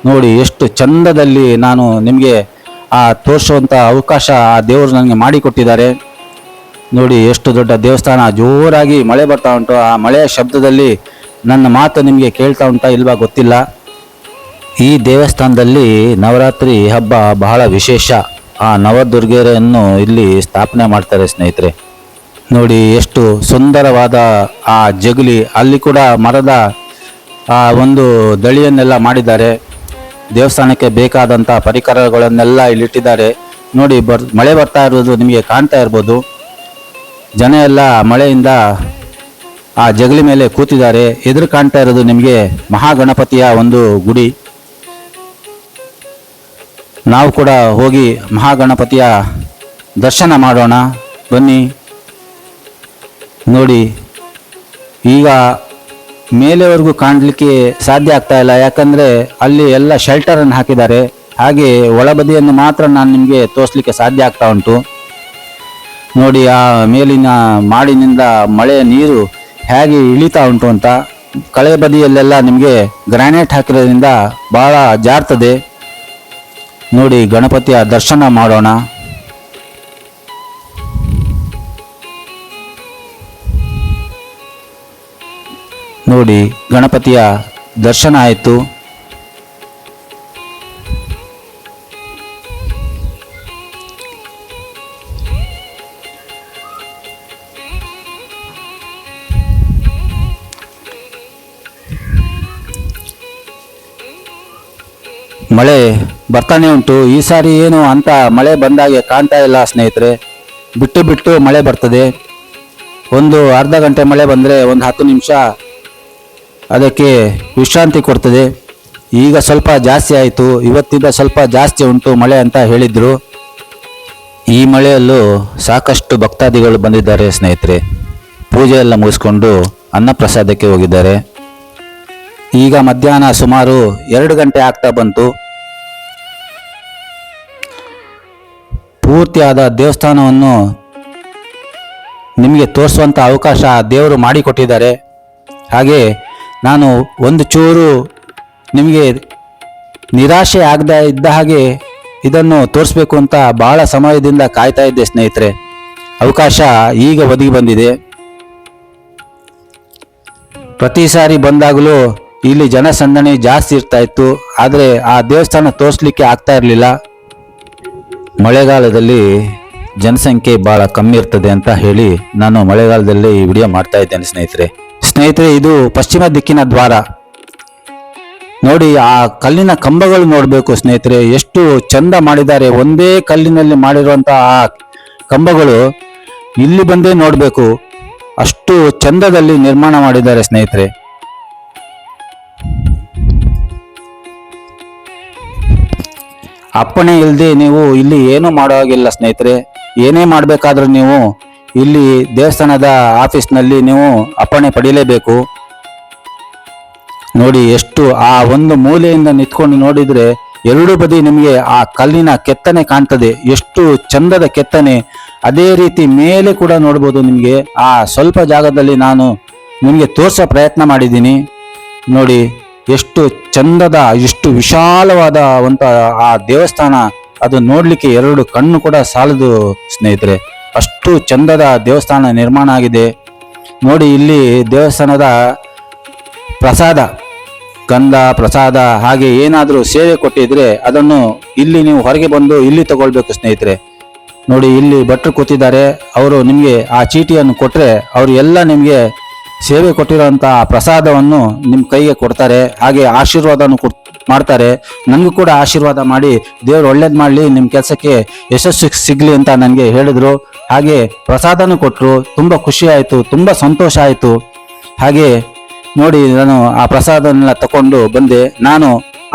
ನೋಡಿ, ಎಷ್ಟು ಚಂದದಲ್ಲಿ ನಾನು ನಿಮಗೆ ಆ ತೋರಿಸುವಂಥ ಅವಕಾಶ ಆ ದೇವರು ನನಗೆ ಮಾಡಿಕೊಟ್ಟಿದ್ದಾರೆ. ನೋಡಿ, ಎಷ್ಟು ದೊಡ್ಡ ದೇವಸ್ಥಾನ. ಜೋರಾಗಿ ಮಳೆ ಬರ್ತಾ ಉಂಟು. ಆ ಮಳೆಯ ಶಬ್ದದಲ್ಲಿ ನನ್ನ ಮಾತು ನಿಮಗೆ ಕೇಳ್ತಾ ಉಂಟಾ ಇಲ್ವಾ ಗೊತ್ತಿಲ್ಲ. ಈ ದೇವಸ್ಥಾನದಲ್ಲಿ ನವರಾತ್ರಿ ಹಬ್ಬ ಬಹಳ ವಿಶೇಷ. ಆ ನವದುರ್ಗೆಯರನ್ನು ಇಲ್ಲಿ ಸ್ಥಾಪನೆ ಮಾಡ್ತಾರೆ ಸ್ನೇಹಿತರೆ. ನೋಡಿ, ಎಷ್ಟು ಸುಂದರವಾದ ಆ ಜಗುಲಿ. ಅಲ್ಲಿ ಕೂಡ ಮರದ ಆ ಒಂದು ದಳಿಯನ್ನೆಲ್ಲ ಮಾಡಿದ್ದಾರೆ. ದೇವಸ್ಥಾನಕ್ಕೆ ಬೇಕಾದಂಥ ಪರಿಕರಗಳನ್ನೆಲ್ಲ ಇಲ್ಲಿಟ್ಟಿದ್ದಾರೆ. ನೋಡಿ ಮಳೆ ಬರ್ತಾ ಇರೋದು ನಿಮಗೆ ಕಾಣ್ತಾ ಇರ್ಬೋದು. ಜನ ಎಲ್ಲ ಮಳೆಯಿಂದ ಆ ಜಗಲಿ ಮೇಲೆ ಕೂತಿದ್ದಾರೆ. ಎದುರು ಕಾಣ್ತಾ ಇರೋದು ನಿಮಗೆ ಮಹಾಗಣಪತಿಯ ಒಂದು ಗುಡಿ. ನಾವು ಕೂಡ ಹೋಗಿ ಮಹಾಗಣಪತಿಯ ದರ್ಶನ ಮಾಡೋಣ ಬನ್ನಿ. ನೋಡಿ, ಈಗ ಮೇಲೆವರೆಗೂ ಕಾಣಲಿಕ್ಕೆ ಸಾಧ್ಯ ಆಗ್ತಾ ಇಲ್ಲ, ಯಾಕಂದರೆ ಅಲ್ಲಿ ಎಲ್ಲ ಶೆಲ್ಟರನ್ನು ಹಾಕಿದ್ದಾರೆ. ಹಾಗೆ ಒಳಬದಿಯನ್ನು ಮಾತ್ರ ನಾನು ನಿಮಗೆ ತೋರಿಸ್ಲಿಕ್ಕೆ ಸಾಧ್ಯ ಆಗ್ತಾ ಉಂಟು. ನೋಡಿ, ಆ ಮೇಲಿನ ಮಾಡಿನಿಂದ ಮಳೆಯ ನೀರು ಹೇಗೆ ಇಳಿತಾ ಉಂಟು ಅಂತ. ಕಳೆ ಬದಿಯಲ್ಲೆಲ್ಲ ನಿಮಗೆ ಗ್ರಾನೈಟ್ ಹಾಕಿರೋದ್ರಿಂದ ಭಾಳ ಜಾರ್ತದೆ. ನೋಡಿ, ಗಣಪತಿಯ ದರ್ಶನ ಮಾಡೋಣ. ನೋಡಿ, ಗಣಪತಿಯ ದರ್ಶನ ಆಯಿತು. ಮಳೆ ಬರ್ತಾನೆ ಉಂಟು. ಈ ಸಾರಿ ಏನು ಅಂತ ಮಳೆ ಬಂದಾಗೆ ಕಾಣ್ತಾ ಇಲ್ಲ ಸ್ನೇಹಿತರೆ. ಬಿಟ್ಟು ಬಿಟ್ಟು ಮಳೆ ಬರ್ತದೆ. ಒಂದು ಅರ್ಧ ಗಂಟೆ ಮಳೆ ಬಂದರೆ ಒಂದು 10 ನಿಮಿಷ ಅದಕ್ಕೆ ವಿಶ್ರಾಂತಿ ಕೊಡ್ತದೆ. ಈಗ ಸ್ವಲ್ಪ ಜಾಸ್ತಿ ಆಯಿತು. ಇವತ್ತಿಂದ ಸ್ವಲ್ಪ ಜಾಸ್ತಿ ಉಂಟು ಮಳೆ ಅಂತ ಹೇಳಿದರು. ಈ ಮಳೆಯಲ್ಲೂ ಸಾಕಷ್ಟು ಭಕ್ತಾದಿಗಳು ಬಂದಿದ್ದಾರೆ ಸ್ನೇಹಿತರೆ. ಪೂಜೆ ಎಲ್ಲ ಮುಗಿಸ್ಕೊಂಡು ಅನ್ನಪ್ರಸಾದಕ್ಕೆ ಹೋಗಿದ್ದಾರೆ. ಈಗ ಮಧ್ಯಾಹ್ನ ಸುಮಾರು 2 ಗಂಟೆ ಆಗ್ತಾ ಬಂತು. ಪೂರ್ತಿಯಾದ ದೇವಸ್ಥಾನವನ್ನು ನಿಮಗೆ ತೋರಿಸುವಂಥ ಅವಕಾಶ ದೇವರು ಮಾಡಿಕೊಟ್ಟಿದ್ದಾರೆ. ಹಾಗೆ ನಾನು ಒಂದು ಚೂರು ನಿಮಗೆ ನಿರಾಶೆ ಆಗದೆ ಇದ್ದ ಹಾಗೆ ಇದನ್ನು ತೋರಿಸ್ಬೇಕು ಅಂತ ಬಹಳ ಸಮಯದಿಂದ ಕಾಯ್ತಾ ಇದ್ದೆ ಸ್ನೇಹಿತರೆ. ಅವಕಾಶ ಈಗ ಒದಗಿ ಬಂದಿದೆ. ಪ್ರತಿ ಸಾರಿ ಬಂದಾಗಲೂ ಇಲ್ಲಿ ಜನಸಂದಣಿ ಜಾಸ್ತಿ ಇರ್ತಾ ಇತ್ತು, ಆದರೆ ಆ ದೇವಸ್ಥಾನ ತೋರಿಸ್ಲಿಕ್ಕೆ ಆಗ್ತಾ ಇರಲಿಲ್ಲ. ಮಳೆಗಾಲದಲ್ಲಿ ಜನಸಂಖ್ಯೆ ಭಾಳ ಕಮ್ಮಿ ಇರ್ತದೆ ಅಂತ ಹೇಳಿ ನಾನು ಮಳೆಗಾಲದಲ್ಲಿ ಈ ವಿಡಿಯೋ ಮಾಡ್ತಾ ಇದ್ದೇನೆ ಸ್ನೇಹಿತರೆ. ಇದು ಪಶ್ಚಿಮ ದಿಕ್ಕಿನ ದ್ವಾರ. ನೋಡಿ, ಆ ಕಲ್ಲಿನ ಕಂಬಗಳು ನೋಡಬೇಕು ಸ್ನೇಹಿತರೆ, ಎಷ್ಟು ಚಂದ ಮಾಡಿದ್ದಾರೆ. ಒಂದೇ ಕಲ್ಲಿನಲ್ಲಿ ಮಾಡಿರುವಂತಹ ಆ ಕಂಬಗಳು ಇಲ್ಲಿ ಬಂದೇ ನೋಡಬೇಕು, ಅಷ್ಟು ಚಂದದಲ್ಲಿ ನಿರ್ಮಾಣ ಮಾಡಿದ್ದಾರೆ ಸ್ನೇಹಿತರೆ. ಅಪ್ಪಣೆ ಇಲ್ಲದೆ ನೀವು ಇಲ್ಲಿ ಏನೂ ಮಾಡೋ ಹಾಗಿಲ್ಲ ಸ್ನೇಹಿತರೆ. ಏನೇ ಮಾಡಬೇಕಾದ್ರೂ ನೀವು ಇಲ್ಲಿ ದೇವಸ್ಥಾನದ ಆಫೀಸ್ನಲ್ಲಿ ನೀವು ಅಪ್ಪಣೆ ಪಡೀಲೇಬೇಕು. ನೋಡಿ, ಎಷ್ಟು ಆ ಒಂದು ಮೂಲೆಯಿಂದ ನಿಂತ್ಕೊಂಡು ನೋಡಿದರೆ ಎರಡೂ ಬದಿ ನಿಮಗೆ ಆ ಕಲ್ಲಿನ ಕೆತ್ತನೆ ಕಾಣ್ತದೆ. ಎಷ್ಟು ಚಂದದ ಕೆತ್ತನೆ. ಅದೇ ರೀತಿ ಮೇಲೆ ಕೂಡ ನೋಡ್ಬೋದು. ನಿಮಗೆ ಆ ಸ್ವಲ್ಪ ಜಾಗದಲ್ಲಿ ನಾನು ನಿಮಗೆ ತೋರಿಸೋ ಪ್ರಯತ್ನ ಮಾಡಿದ್ದೀನಿ. ನೋಡಿ, ಎಷ್ಟು ಚಂದದ, ಎಷ್ಟು ವಿಶಾಲವಾದ ಆ ದೇವಸ್ಥಾನ. ಅದು ನೋಡಲಿಕ್ಕೆ 2 ಕಣ್ಣು ಕೂಡ ಸಾಲದು ಸ್ನೇಹಿತರೆ. ಅಷ್ಟು ಚಂದದ ದೇವಸ್ಥಾನ ನಿರ್ಮಾಣ ಆಗಿದೆ. ನೋಡಿ, ಇಲ್ಲಿ ದೇವಸ್ಥಾನದ ಪ್ರಸಾದ, ಗಂಧ ಪ್ರಸಾದ ಹಾಗೆ ಏನಾದರೂ ಸೇವೆ ಕೊಟ್ಟಿದ್ರೆ ಅದನ್ನು ಇಲ್ಲಿ ನೀವು ಹೊರಗೆ ಬಂದು ಇಲ್ಲಿ ತಗೊಳ್ಬೇಕು ಸ್ನೇಹಿತರೆ. ನೋಡಿ, ಇಲ್ಲಿ ಭಟ್ರು ಕೂತಿದ್ದಾರೆ. ಅವರು ನಿಮಗೆ ಆ ಚೀಟಿಯನ್ನು ಕೊಟ್ಟರೆ ಅವರು ಎಲ್ಲ ನಿಮಗೆ ಸೇವೆ ಕೊಟ್ಟಿರೋಂಥ ಪ್ರಸಾದವನ್ನು ನಿಮ್ಮ ಕೈಗೆ ಕೊಡ್ತಾರೆ. ಹಾಗೆ ಆಶೀರ್ವಾದನೂ ಮಾಡ್ತಾರೆ. ನನಗೂ ಕೂಡ ಆಶೀರ್ವಾದ ಮಾಡಿ ದೇವರು ಒಳ್ಳೇದು ಮಾಡಲಿ, ನಿಮ್ಮ ಕೆಲಸಕ್ಕೆ ಯಶಸ್ಸು ಸಿಗಲಿ ಅಂತ ನನಗೆ ಹೇಳಿದರು. ಹಾಗೆ ಪ್ರಸಾದನೂ ಕೊಟ್ಟರು. ತುಂಬ ಖುಷಿ ಆಯಿತು, ತುಂಬ ಸಂತೋಷ ಆಯಿತು. ಹಾಗೆ ನೋಡಿ, ನಾನು ಆ ಪ್ರಸಾದನೆಲ್ಲ ತಗೊಂಡು ಬಂದೆ. ನಾನು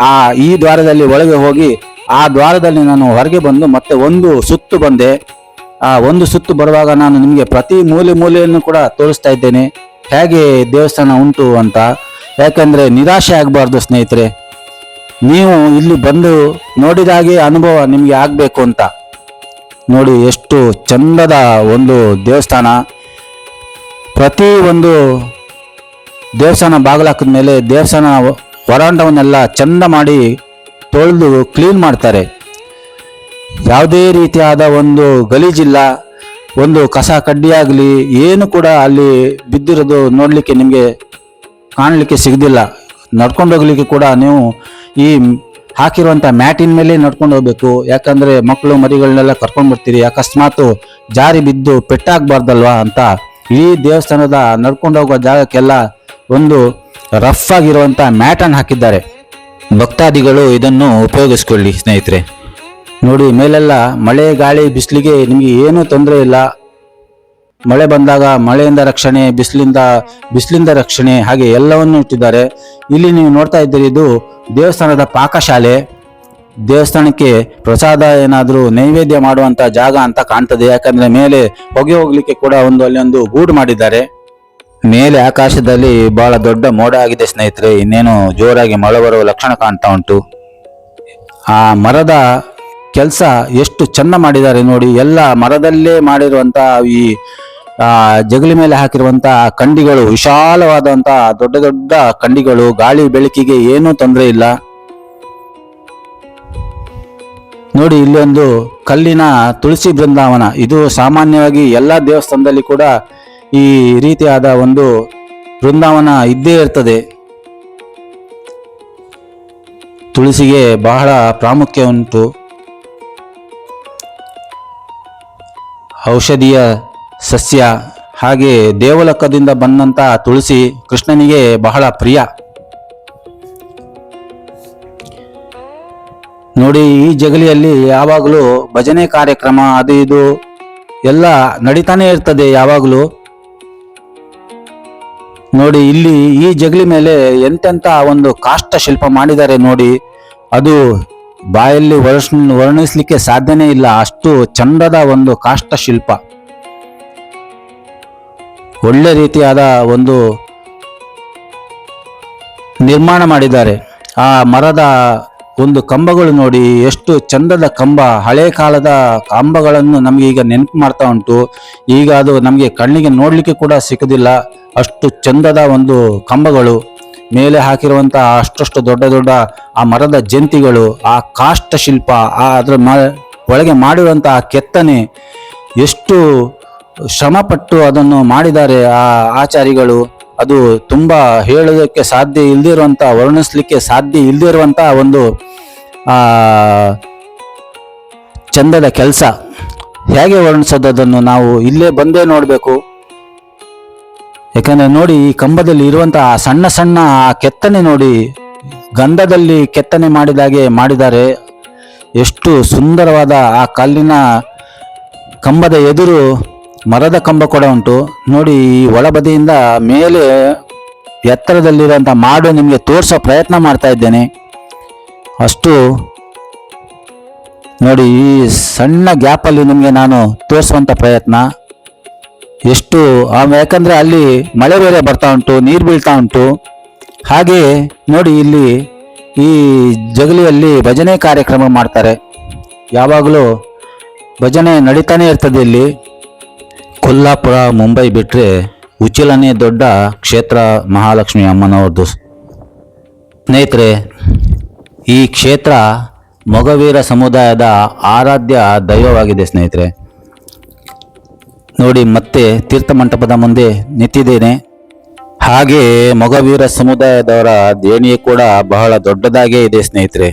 ಈ ದ್ವಾರದಲ್ಲಿ ಒಳಗೆ ಹೋಗಿ ಆ ದ್ವಾರದಲ್ಲಿ ನಾನು ಹೊರಗೆ ಬಂದು ಮತ್ತೆ ಒಂದು ಸುತ್ತು ಬಂದೆ. ಆ ಒಂದು ಸುತ್ತು ಬರುವಾಗ ನಾನು ನಿಮಗೆ ಪ್ರತಿ ಮೂಲೆಯನ್ನು ಕೂಡ ತೋರಿಸ್ತಾ ಇದ್ದೇನೆ ಹೇಗೆ ದೇವಸ್ಥಾನ ಉಂಟು ಅಂತ. ಯಾಕಂದರೆ ನಿರಾಶೆ ಆಗಬಾರ್ದು ಸ್ನೇಹಿತರೆ. ನೀವು ಇಲ್ಲಿ ಬಂದು ನೋಡಿದಾಗೆ ಅನುಭವ ನಿಮಗೆ ಆಗಬೇಕು ಅಂತ. ನೋಡಿ, ಎಷ್ಟು ಚಂದದ ಒಂದು ದೇವಸ್ಥಾನ. ಪ್ರತಿ ಒಂದು ದೇವಸ್ಥಾನ ಬಾಗಿಲಾಕಿದ ಮೇಲೆ ದೇವಸ್ಥಾನ ವರಾಂಡವನ್ನೆಲ್ಲ ಚಂದ ಮಾಡಿ ತೊಳೆದು ಕ್ಲೀನ್ ಮಾಡ್ತಾರೆ. ಯಾವುದೇ ರೀತಿಯಾದ ಒಂದು ಗಲೀಜಿಲ್ಲ, ಒಂದು ಕಸ ಕಡ್ಡಿಯಾಗಲಿ ಏನು ಕೂಡ ಅಲ್ಲಿ ಬಿದ್ದಿರೋದು ನೋಡಲಿಕ್ಕೆ ನಿಮಗೆ ಕಾಣಲಿಕ್ಕೆ ಸಿಗದಿಲ್ಲ. ನಡ್ಕೊಂಡು ಹೋಗ್ಲಿಕ್ಕೆ ಕೂಡ ನೀವು ಈ ಹಾಕಿರುವಂಥ ಮ್ಯಾಟಿನ ಮೇಲೆ ನಡ್ಕೊಂಡು ಹೋಗ್ಬೇಕು. ಯಾಕಂದರೆ ಮಕ್ಕಳು ಮರಿಗಳನ್ನೆಲ್ಲ ಕರ್ಕೊಂಡು ಬರ್ತೀರಿ, ಅಕಸ್ಮಾತ್ ಜಾರಿ ಬಿದ್ದು ಪೆಟ್ಟಾಗಬಾರ್ದಲ್ವಾ ಅಂತ ಈ ದೇವಸ್ಥಾನದ ನಡ್ಕೊಂಡು ಹೋಗೋ ಜಾಗಕ್ಕೆಲ್ಲ ಒಂದು ರಫ್ ಆಗಿರುವಂಥ ಮ್ಯಾಟನ್ನು ಹಾಕಿದ್ದಾರೆ. ಭಕ್ತಾದಿಗಳು ಇದನ್ನು ಉಪಯೋಗಿಸ್ಕೊಳ್ಳಿ ಸ್ನೇಹಿತರೆ. ನೋಡಿ ಮೇಲೆಲ್ಲ ಮಳೆ ಗಾಳಿ ಬಿಸಿಲಿಗೆ ನಿಮಗೆ ಏನೂ ತೊಂದರೆ ಇಲ್ಲ. ಮಳೆ ಬಂದಾಗ ಮಳೆಯಿಂದ ರಕ್ಷಣೆ, ಬಿಸಿಲಿಂದ ರಕ್ಷಣೆ, ಹಾಗೆ ಎಲ್ಲವನ್ನು ಇಟ್ಟಿದ್ದಾರೆ. ಇಲ್ಲಿ ನೀವು ನೋಡ್ತಾ ಇದ್ದೀರಿ, ಇದು ದೇವಸ್ಥಾನದ ಪಾಕಶಾಲೆ. ದೇವಸ್ಥಾನಕ್ಕೆ ಪ್ರಸಾದ ಏನಾದರೂ ನೈವೇದ್ಯ ಮಾಡುವಂತ ಜಾಗ ಅಂತ ಕಾಣ್ತದೆ. ಯಾಕಂದ್ರೆ ಮೇಲೆ ಹೊಗೆ ಹೋಗ್ಲಿಕ್ಕೆ ಕೂಡ ಅಲ್ಲಿ ಒಂದು ಗೂಡು ಮಾಡಿದ್ದಾರೆ. ಮೇಲೆ ಆಕಾಶದಲ್ಲಿ ಬಹಳ ದೊಡ್ಡ ಮೋಡ ಆಗಿದೆ ಸ್ನೇಹಿತರೆ. ಇನ್ನೇನು ಜೋರಾಗಿ ಮಳೆ ಬರುವ ಲಕ್ಷಣ ಕಾಣ್ತಾ ಉಂಟು. ಆ ಮರದ ಕೆಲಸ ಎಷ್ಟು ಚೆಂದ ಮಾಡಿದ್ದಾರೆ ನೋಡಿ. ಎಲ್ಲ ಮರದಲ್ಲೇ ಮಾಡಿರುವಂತ ಈ ಜಗಲಿ ಮೇಲೆ ಹಾಕಿರುವಂತ ಕಂಡಿಗಳು, ವಿಶಾಲವಾದಂತ ದೊಡ್ಡ ದೊಡ್ಡ ಕಂಡಿಗಳು. ಗಾಳಿ ಬೆಳಕಿಗೆ ಏನೂ ತೊಂದರೆ ಇಲ್ಲ. ನೋಡಿ ಇಲ್ಲಿ ಒಂದು ಕಲ್ಲಿನ ತುಳಸಿ ಬೃಂದಾವನ. ಇದು ಸಾಮಾನ್ಯವಾಗಿ ಎಲ್ಲ ದೇವಸ್ಥಾನದಲ್ಲಿ ಕೂಡ ಈ ರೀತಿಯಾದ ಒಂದು ಬೃಂದಾವನ ಇದ್ದೇ ಇರ್ತದೆ. ತುಳಸಿಗೆ ಬಹಳ ಪ್ರಾಮುಖ್ಯ ಉಂಟು. ಔಷಧೀಯ ಸಸ್ಯ. ಹಾಗೆ ದೇವಲೋಕದಿಂದ ಬಂದಂತ ತುಳಸಿ ಕೃಷ್ಣನಿಗೆ ಬಹಳ ಪ್ರಿಯ. ನೋಡಿ ಈ ಜಗಲಿಯಲ್ಲಿ ಯಾವಾಗಲೂ ಭಜನೆ ಕಾರ್ಯಕ್ರಮ ಅದು ಇದು ಎಲ್ಲ ನಡೀತಾನೆ ಇರ್ತದೆ ಯಾವಾಗಲೂ. ನೋಡಿ ಇಲ್ಲಿ ಈ ಜಗಲಿ ಮೇಲೆ ಎಂತೆಂತ ಒಂದು ಕಾಷ್ಟ ಶಿಲ್ಪ ಮಾಡಿದ್ದಾರೆ ನೋಡಿ. ಅದು ಬಾಯಲ್ಲಿ ವರ್ಣಿಸ್ಲಿಕ್ಕೆ ಸಾಧ್ಯನೇ ಇಲ್ಲ, ಅಷ್ಟು ಚಂದದ ಒಂದು ಕಾಷ್ಟ ಶಿಲ್ಪ. ಒಳ್ಳೆ ರೀತಿಯಾದ ಒಂದು ನಿರ್ಮಾಣ ಮಾಡಿದ್ದಾರೆ. ಆ ಮರದ ಒಂದು ಕಂಬಗಳು ನೋಡಿ, ಎಷ್ಟು ಚಂದದ ಕಂಬ. ಹಳೆ ಕಾಲದ ಕಂಬಗಳನ್ನು ನಮಗೆ ಈಗ ನೆನಪು ಮಾಡ್ತಾ ಉಂಟು. ಈಗ ಅದು ನಮಗೆ ಕಣ್ಣಿಗೆ ನೋಡ್ಲಿಕ್ಕೆ ಕೂಡ ಸಿಕ್ಕುದಿಲ್ಲ, ಅಷ್ಟು ಚಂದದ ಒಂದು ಕಂಬಗಳು. ಮೇಲೆ ಹಾಕಿರುವಂತಹ ಅಷ್ಟು ದೊಡ್ಡ ದೊಡ್ಡ ಆ ಮರದ ಜಂತಿಗಳು, ಆ ಕಾಷ್ಟ ಶಿಲ್ಪ, ಅದರ ಒಳಗೆ ಮಾಡಿರುವಂತಹ ಕೆತ್ತನೆ, ಎಷ್ಟು ಶ್ರಮಪಟ್ಟು ಅದನ್ನು ಮಾಡಿದ್ದಾರೆ ಆ ಆಚಾರಿಗಳು. ಅದು ತುಂಬಾ ಹೇಳೋದಕ್ಕೆ ಸಾಧ್ಯ ಇಲ್ದಿರುವಂತ, ವರ್ಣಿಸ್ಲಿಕ್ಕೆ ಸಾಧ್ಯ ಇಲ್ದಿರುವಂತ ಒಂದು ಚಂದದ ಕೆಲಸ. ಹೇಗೆ ವರ್ಣಿಸೋದನ್ನು ನಾವು ಇಲ್ಲೇ ಬಂದೇ ನೋಡಬೇಕು. ಯಾಕಂದ್ರೆ ನೋಡಿ ಈ ಕಂಬದಲ್ಲಿ ಇರುವಂತಹ ಸಣ್ಣ ಸಣ್ಣ ಕೆತ್ತನೆ ನೋಡಿ, ಗಂಧದಲ್ಲಿ ಕೆತ್ತನೆ ಮಾಡಿದಾಗೆ ಮಾಡಿದ್ದಾರೆ. ಎಷ್ಟು ಸುಂದರವಾದ ಆ ಕಲ್ಲಿನ ಕಂಬದ ಎದುರು ಮರದ ಕಂಬ ಕೂಡ ಉಂಟು ನೋಡಿ. ಈ ಒಳಬದಿಯಿಂದ ಮೇಲೆ ಎತ್ತರದಲ್ಲಿರುವಂಥ ಮಾಡು ನಿಮಗೆ ತೋರಿಸೋ ಪ್ರಯತ್ನ ಮಾಡ್ತಾ ಇದ್ದೇನೆ. ಅಷ್ಟು ನೋಡಿ, ಈ ಸಣ್ಣ ಗ್ಯಾಪಲ್ಲಿ ನಿಮಗೆ ನಾನು ತೋರಿಸುವಂಥ ಪ್ರಯತ್ನ ಎಷ್ಟು. ಯಾಕಂದ್ರೆ ಅಲ್ಲಿ ಮಳೆ ಬೇರೆ ಬರ್ತಾ ಉಂಟು, ನೀರು ಬೀಳ್ತಾ ಉಂಟು. ಹಾಗೆ ನೋಡಿ ಇಲ್ಲಿ ಈ ಜಗಲಿಯಲ್ಲಿ ಭಜನೆ ಕಾರ್ಯಕ್ರಮ ಮಾಡ್ತಾರೆ. ಯಾವಾಗಲೂ ಭಜನೆ ನಡೀತಾನೆ ಇರ್ತದೆ ಇಲ್ಲಿ. ಕೊಲ್ಲಾಪುರ, ಮುಂಬೈ ಬಿಟ್ಟರೆ ಉಚ್ಚಿಲನೇ ದೊಡ್ಡ ಕ್ಷೇತ್ರ ಮಹಾಲಕ್ಷ್ಮಿ ಅಮ್ಮನವ್ರದ್ದು ಸ್ನೇಹಿತರೆ. ಈ ಕ್ಷೇತ್ರ ಮೊಗವೀರ ಸಮುದಾಯದ ಆರಾಧ್ಯ ದೈವವಾಗಿದೆ ಸ್ನೇಹಿತರೆ. ನೋಡಿ ಮತ್ತೆ ತೀರ್ಥ ಮಂಟಪದ ಮುಂದೆ ನಿಂತಿದ್ದೇನೆ. ಹಾಗೆ ಮೊಗವೀರ ಸಮುದಾಯದವರ ದೇಣಿಗೆ ಕೂಡ ಬಹಳ ದೊಡ್ಡದಾಗೇ ಇದೆ ಸ್ನೇಹಿತರೆ.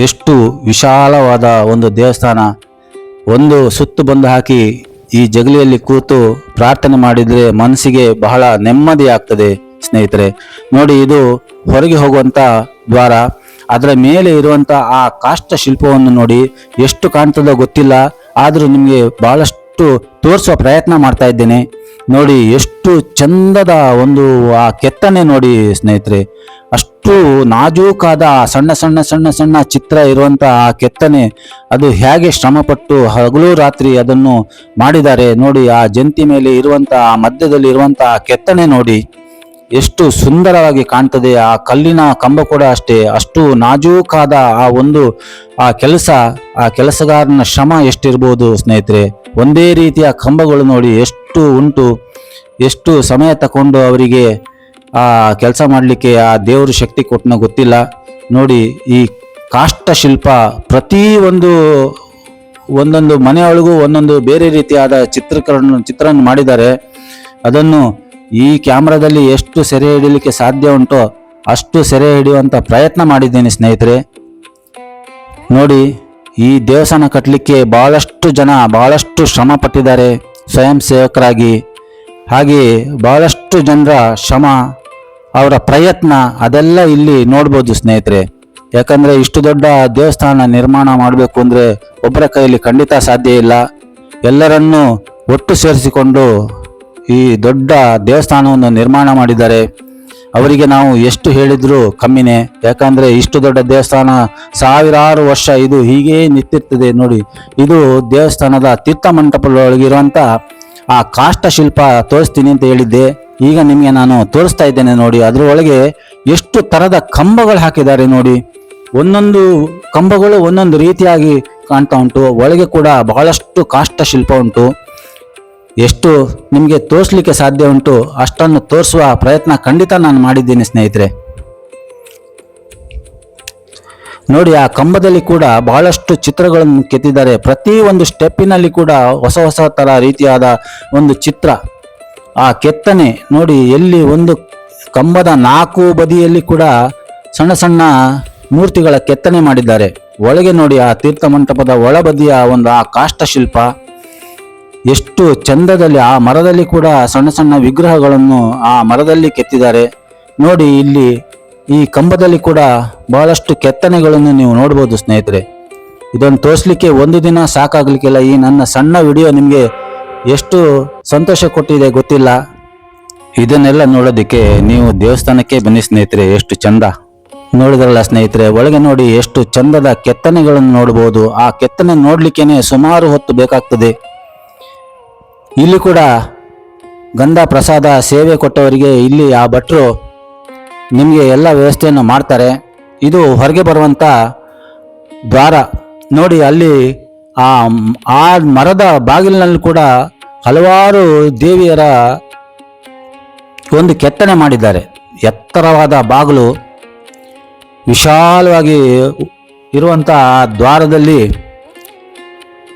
ಎಷ್ಟು ವಿಶಾಲವಾದ ಒಂದು ದೇವಸ್ಥಾನ. ಒಂದು ಸುತ್ತು ಬಂದು ಹಾಕಿ ಈ ಜಗಲಿಯಲ್ಲಿ ಕೂತು ಪ್ರಾರ್ಥನೆ ಮಾಡಿದರೆ ಮನಸ್ಸಿಗೆ ಬಹಳ ನೆಮ್ಮದಿ ಆಗ್ತದೆ ಸ್ನೇಹಿತರೆ. ನೋಡಿ ಇದು ಹೊರಗೆ ಹೋಗುವಂತ ದ್ವಾರ. ಅದರ ಮೇಲೆ ಇರುವಂತ ಆ ಕಾಷ್ಟ ಶಿಲ್ಪವನ್ನು ನೋಡಿ, ಎಷ್ಟು ಕಾಣ್ತದೋ ಗೊತ್ತಿಲ್ಲ, ಆದರೂ ನಿಮಗೆ ಬಹಳಷ್ಟು ತೋರಿಸುವ ಪ್ರಯತ್ನ ಮಾಡ್ತಾ ಇದ್ದೇನೆ. ನೋಡಿ ಎಷ್ಟು ಚಂದದ ಒಂದು ಆ ಕೆತ್ತನೆ ನೋಡಿ ಸ್ನೇಹಿತರೆ. ಅಷ್ಟು ನಾಜೂಕಾದ ಸಣ್ಣ ಸಣ್ಣ ಸಣ್ಣ ಸಣ್ಣ ಚಿತ್ರ ಇರುವಂತ ಆ ಕೆತ್ತನೆ, ಅದು ಹೇಗೆ ಶ್ರಮಪಟ್ಟು ಹಗಲು ರಾತ್ರಿ ಅದನ್ನು ಮಾಡಿದ್ದಾರೆ ನೋಡಿ. ಆ ಜಂತಿ ಮೇಲೆ ಇರುವಂತ ಆ ಮಧ್ಯದಲ್ಲಿ ಇರುವಂತ ಆ ಕೆತ್ತನೆ ನೋಡಿ, ಎಷ್ಟು ಸುಂದರವಾಗಿ ಕಾಣ್ತದೆ. ಆ ಕಲ್ಲಿನ ಕಂಬ ಕೂಡ ಅಷ್ಟೇ, ಅಷ್ಟು ನಾಜೂಕಾದ ಆ ಒಂದು ಆ ಕೆಲಸಗಾರನ ಶ್ರಮ ಎಷ್ಟಿರ್ಬೋದು ಸ್ನೇಹಿತರೆ. ಒಂದೇ ರೀತಿಯ ಕಂಬಗಳು ನೋಡಿ ಎಷ್ಟು ಉಂಟು, ಎಷ್ಟು ಸಮಯ ತಗೊಂಡು ಅವರಿಗೆ ಆ ಕೆಲಸ ಮಾಡಲಿಕ್ಕೆ ಆ ದೇವರು ಶಕ್ತಿ ಕೊಟ್ಟನ ಗೊತ್ತಿಲ್ಲ. ನೋಡಿ ಈ ಕಾಷ್ಟ ಶಿಲ್ಪ ಒಂದೊಂದು ಮನೆಯೊಳಗೂ ಒಂದೊಂದು ಬೇರೆ ರೀತಿಯಾದ ಚಿತ್ರನ ಮಾಡಿದ್ದಾರೆ. ಅದನ್ನು ಈ ಕ್ಯಾಮ್ರಾದಲ್ಲಿ ಎಷ್ಟು ಸೆರೆ ಹಿಡಿಯಲಿಕ್ಕೆ ಸಾಧ್ಯ ಉಂಟೋ ಅಷ್ಟು ಸೆರೆ ಹಿಡಿಯುವಂತ ಪ್ರಯತ್ನ ಮಾಡಿದ್ದೇನೆ ಸ್ನೇಹಿತರೆ. ನೋಡಿ ಈ ದೇವಸ್ಥಾನ ಕಟ್ಟಲಿಕ್ಕೆ ಬಹಳಷ್ಟು ಜನ ಬಹಳಷ್ಟು ಶ್ರಮ ಪಟ್ಟಿದ್ದಾರೆ ಸ್ವಯಂ ಸೇವಕರಾಗಿ. ಹಾಗೆ ಬಹಳಷ್ಟು ಜನರ ಶ್ರಮ, ಅವರ ಪ್ರಯತ್ನ ಅದೆಲ್ಲ ಇಲ್ಲಿ ನೋಡ್ಬೋದು ಸ್ನೇಹಿತರೆ. ಯಾಕಂದರೆ ಇಷ್ಟು ದೊಡ್ಡ ದೇವಸ್ಥಾನ ನಿರ್ಮಾಣ ಮಾಡಬೇಕು ಅಂದರೆ ಒಬ್ಬರ ಕೈಯಲ್ಲಿ ಖಂಡಿತ ಸಾಧ್ಯ ಇಲ್ಲ. ಎಲ್ಲರನ್ನೂ ಒಟ್ಟು ಸೇರಿಸಿಕೊಂಡು ಈ ದೊಡ್ಡ ದೇವಸ್ಥಾನವನ್ನು ನಿರ್ಮಾಣ ಮಾಡಿದ್ದಾರೆ. ಅವರಿಗೆ ನಾವು ಎಷ್ಟು ಹೇಳಿದರೂ ಕಮ್ಮಿನೇ. ಯಾಕಂದರೆ ಇಷ್ಟು ದೊಡ್ಡ ದೇವಸ್ಥಾನ ಸಾವಿರಾರು ವರ್ಷ ಇದು ಹೀಗೇ ನಿಂತಿರ್ತದೆ ನೋಡಿ. ಇದು ದೇವಸ್ಥಾನದ ತೀರ್ಥ ಮಂಟಪದೊಳಗಿರುವಂಥ ಆ ಕಾಷ್ಟ ಶಿಲ್ಪ ತೋರಿಸ್ತೀನಿ ಅಂತ ಹೇಳಿದ್ದೆ. ಈಗ ನಿಮಗೆ ನಾನು ತೋರಿಸ್ತಾ ಇದ್ದೇನೆ ನೋಡಿ. ಅದರೊಳಗೆ ಎಷ್ಟು ಥರದ ಕಂಬಗಳು ಹಾಕಿದ್ದಾರೆ ನೋಡಿ. ಒಂದೊಂದು ಕಂಬಗಳು ಒಂದೊಂದು ರೀತಿಯಾಗಿ ಕಾಣ್ತಾ ಉಂಟು. ಒಳಗೆ ಕೂಡ ಬಹಳಷ್ಟು ಕಾಷ್ಟ ಶಿಲ್ಪ ಉಂಟು. ಎಷ್ಟು ನಿಮಗೆ ತೋರಿಸ್ಲಿಕ್ಕೆ ಸಾಧ್ಯ ಉಂಟು ಅಷ್ಟನ್ನು ತೋರಿಸುವ ಪ್ರಯತ್ನ ಖಂಡಿತ ನಾನು ಮಾಡಿದ್ದೀನಿ ಸ್ನೇಹಿತರೆ. ನೋಡಿ, ಆ ಕಂಬದಲ್ಲಿ ಕೂಡ ಬಹಳಷ್ಟು ಚಿತ್ರಗಳನ್ನು ಕೆತ್ತಿದ್ದಾರೆ. ಪ್ರತಿ ಒಂದು ಸ್ಟೆಪ್ಪಿನಲ್ಲಿ ಕೂಡ ಹೊಸ ಹೊಸ ಥರ ರೀತಿಯಾದ ಒಂದು ಚಿತ್ರ, ಆ ಕೆತ್ತನೆ ನೋಡಿ. ಎಲ್ಲಿ ಒಂದು ಕಂಬದ 4 ಬದಿಯಲ್ಲಿ ಕೂಡ ಸಣ್ಣ ಸಣ್ಣ ಮೂರ್ತಿಗಳ ಕೆತ್ತನೆ ಮಾಡಿದ್ದಾರೆ. ಒಳಗೆ ನೋಡಿ, ಆ ತೀರ್ಥ ಮಂಟಪದ ಒಳಬದಿಯ ಒಂದು ಆ ಕಾಷ್ಟ ಶಿಲ್ಪ ಎಷ್ಟು ಚಂದದಲ್ಲಿ, ಆ ಮರದಲ್ಲಿ ಕೂಡ ಸಣ್ಣ ಸಣ್ಣ ವಿಗ್ರಹಗಳನ್ನು ಆ ಮರದಲ್ಲಿ ಕೆತ್ತಿದ್ದಾರೆ ನೋಡಿ. ಇಲ್ಲಿ ಈ ಕಂಬದಲ್ಲಿ ಕೂಡ ಬಹಳಷ್ಟು ಕೆತ್ತನೆಗಳನ್ನು ನೀವು ನೋಡ್ಬೋದು ಸ್ನೇಹಿತರೆ. ಇದನ್ನು ತೋರಿಸ್ಲಿಕ್ಕೆ ಒಂದು ದಿನ ಸಾಕಾಗ್ಲಿಕ್ಕಿಲ್ಲ. ಈ ನನ್ನ ಸಣ್ಣ ವಿಡಿಯೋ ನಿಮಗೆ ಎಷ್ಟು ಸಂತೋಷ ಕೊಟ್ಟಿದೆ ಗೊತ್ತಿಲ್ಲ. ಇದನ್ನೆಲ್ಲ ನೋಡೋದಕ್ಕೆ ನೀವು ದೇವಸ್ಥಾನಕ್ಕೆ ಬನ್ನಿ ಸ್ನೇಹಿತರೆ. ಎಷ್ಟು ಚಂದ ನೋಡಿದ್ರಲ್ಲ ಸ್ನೇಹಿತರೆ. ಒಳಗೆ ನೋಡಿ ಎಷ್ಟು ಚಂದದ ಕೆತ್ತನೆಗಳನ್ನು ನೋಡ್ಬೋದು. ಆ ಕೆತ್ತನೆ ನೋಡ್ಲಿಕ್ಕೇನೆ ಸುಮಾರು ಹೊತ್ತು ಬೇಕಾಗ್ತದೆ. ಇಲ್ಲಿ ಕೂಡ ಗಂಧ ಪ್ರಸಾದ ಸೇವೆ ಕೊಟ್ಟವರಿಗೆ ಇಲ್ಲಿ ಆ ಭಟ್ರು ನಿಮಗೆ ಎಲ್ಲ ವ್ಯವಸ್ಥೆಯನ್ನು ಮಾಡ್ತಾರೆ. ಇದು ಹೊರಗೆ ಬರುವಂಥ ದ್ವಾರ ನೋಡಿ. ಅಲ್ಲಿ ಆ ಮರದ ಬಾಗಿಲಿನಲ್ಲಿ ಕೂಡ ಹಲವಾರು ದೇವಿಯರ ಒಂದು ಕೆತ್ತನೆ ಮಾಡಿದ್ದಾರೆ. ಎತ್ತರವಾದ ಬಾಗಿಲು, ವಿಶಾಲವಾಗಿ ಇರುವಂಥ ಆ ದ್ವಾರದಲ್ಲಿ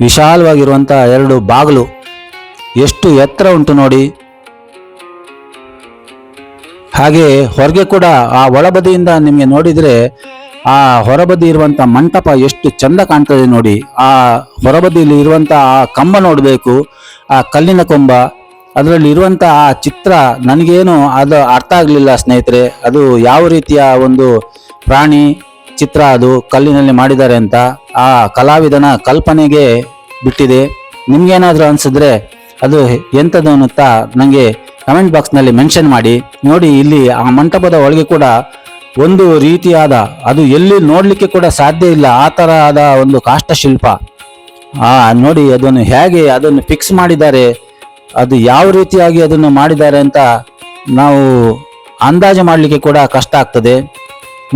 ವಿಶಾಲವಾಗಿರುವಂಥ 2 ಬಾಗಿಲು ಎಷ್ಟು ಎತ್ತರ ಉಂಟು ನೋಡಿ. ಹಾಗೆ ಹೊರಗೆ ಕೂಡ ಆ ಒಳಬದಿಯಿಂದ ನಿಮಗೆ ನೋಡಿದರೆ ಆ ಹೊರಬದಿ ಇರುವಂಥ ಮಂಟಪ ಎಷ್ಟು ಚಂದ ಕಾಣ್ತದೆ ನೋಡಿ. ಆ ಹೊರಬದಿಯಲ್ಲಿ ಇರುವಂಥ ಆ ಕಂಬ ನೋಡಬೇಕು, ಆ ಕಲ್ಲಿನ ಕೊಂಬ, ಅದರಲ್ಲಿ ಇರುವಂಥ ಆ ಚಿತ್ರ ನನಗೇನು ಅದು ಅರ್ಥ ಆಗಲಿಲ್ಲ ಸ್ನೇಹಿತರೆ. ಅದು ಯಾವ ರೀತಿಯ ಒಂದು ಪ್ರಾಣಿ ಚಿತ್ರ ಅದು ಕಲ್ಲಿನಲ್ಲಿ ಮಾಡಿದ್ದಾರೆ ಅಂತ ಆ ಕಲಾವಿದನ ಕಲ್ಪನೆಗೆ ಬಿಟ್ಟಿದೆ. ನಿಮ್ಗೇನಾದರೂ ಅನಿಸಿದ್ರೆ ಅದು ಎಂಥದ್ದು ಅನ್ನುತ್ತಾ ನನಗೆ ಕಮೆಂಟ್ ಬಾಕ್ಸ್ನಲ್ಲಿ ಮೆನ್ಷನ್ ಮಾಡಿ. ನೋಡಿ, ಇಲ್ಲಿ ಆ ಮಂಟಪದ ಒಳಗೆ ಕೂಡ ಒಂದು ರೀತಿಯಾದ, ಅದು ಎಲ್ಲಿ ನೋಡಲಿಕ್ಕೆ ಕೂಡ ಸಾಧ್ಯ ಇಲ್ಲ ಆ ಥರದ ಒಂದು ಕಾಷ್ಟಶಿಲ್ಪ. ನೋಡಿ ಅದನ್ನು ಹೇಗೆ ಅದನ್ನು ಫಿಕ್ಸ್ ಮಾಡಿದ್ದಾರೆ, ಅದು ಯಾವ ರೀತಿಯಾಗಿ ಅದನ್ನು ಮಾಡಿದ್ದಾರೆ ಅಂತ ನಾವು ಅಂದಾಜು ಮಾಡಲಿಕ್ಕೆ ಕೂಡ ಕಷ್ಟ ಆಗ್ತದೆ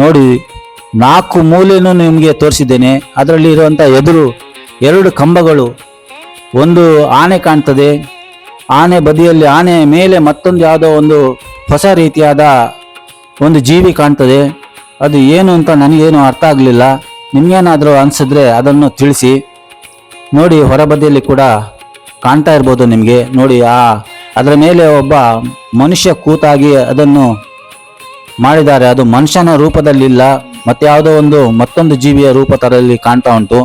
ನೋಡಿ. 4 ಮೂಲೆಯನ್ನು ನಿಮಗೆ ತೋರಿಸಿದ್ದೇನೆ. ಅದರಲ್ಲಿ ಇರುವಂಥ ಎದುರು 2 ಕಂಬಗಳು, ಒಂದು ಆನೆ ಕಾಣ್ತದೆ. ಆನೆ ಬದಿಯಲ್ಲಿ, ಆನೆ ಮೇಲೆ ಮತ್ತೊಂದು ಯಾವುದೋ ಒಂದು ಹೊಸ ರೀತಿಯಾದ ಒಂದು ಜೀವಿ ಕಾಣ್ತದೆ. ಅದು ಏನು ಅಂತ ನನಗೇನು ಅರ್ಥ ಆಗಲಿಲ್ಲ. ನಿಮಗೇನಾದರೂ ಅನಿಸಿದ್ರೆ ಅದನ್ನು ತಿಳಿಸಿ. ನೋಡಿ, ಹೊರಬದಿಯಲ್ಲಿ ಕೂಡ ಕಾಣ್ತಾ ಇರ್ಬೋದು ನಿಮಗೆ. ನೋಡಿ, ಅದರ ಮೇಲೆ ಒಬ್ಬ ಮನುಷ್ಯ ಕೂತಾಗಿ ಅದನ್ನು ಮಾಡಿದ್ದಾರೆ. ಅದು ಮನುಷ್ಯನ ರೂಪದಲ್ಲಿಲ್ಲ, ಮತ್ತೆ ಯಾವುದೋ ಮತ್ತೊಂದು ಜೀವಿಯ ರೂಪ ಥರದಲ್ಲಿ ಕಾಣ್ತಾ ಉಂಟು.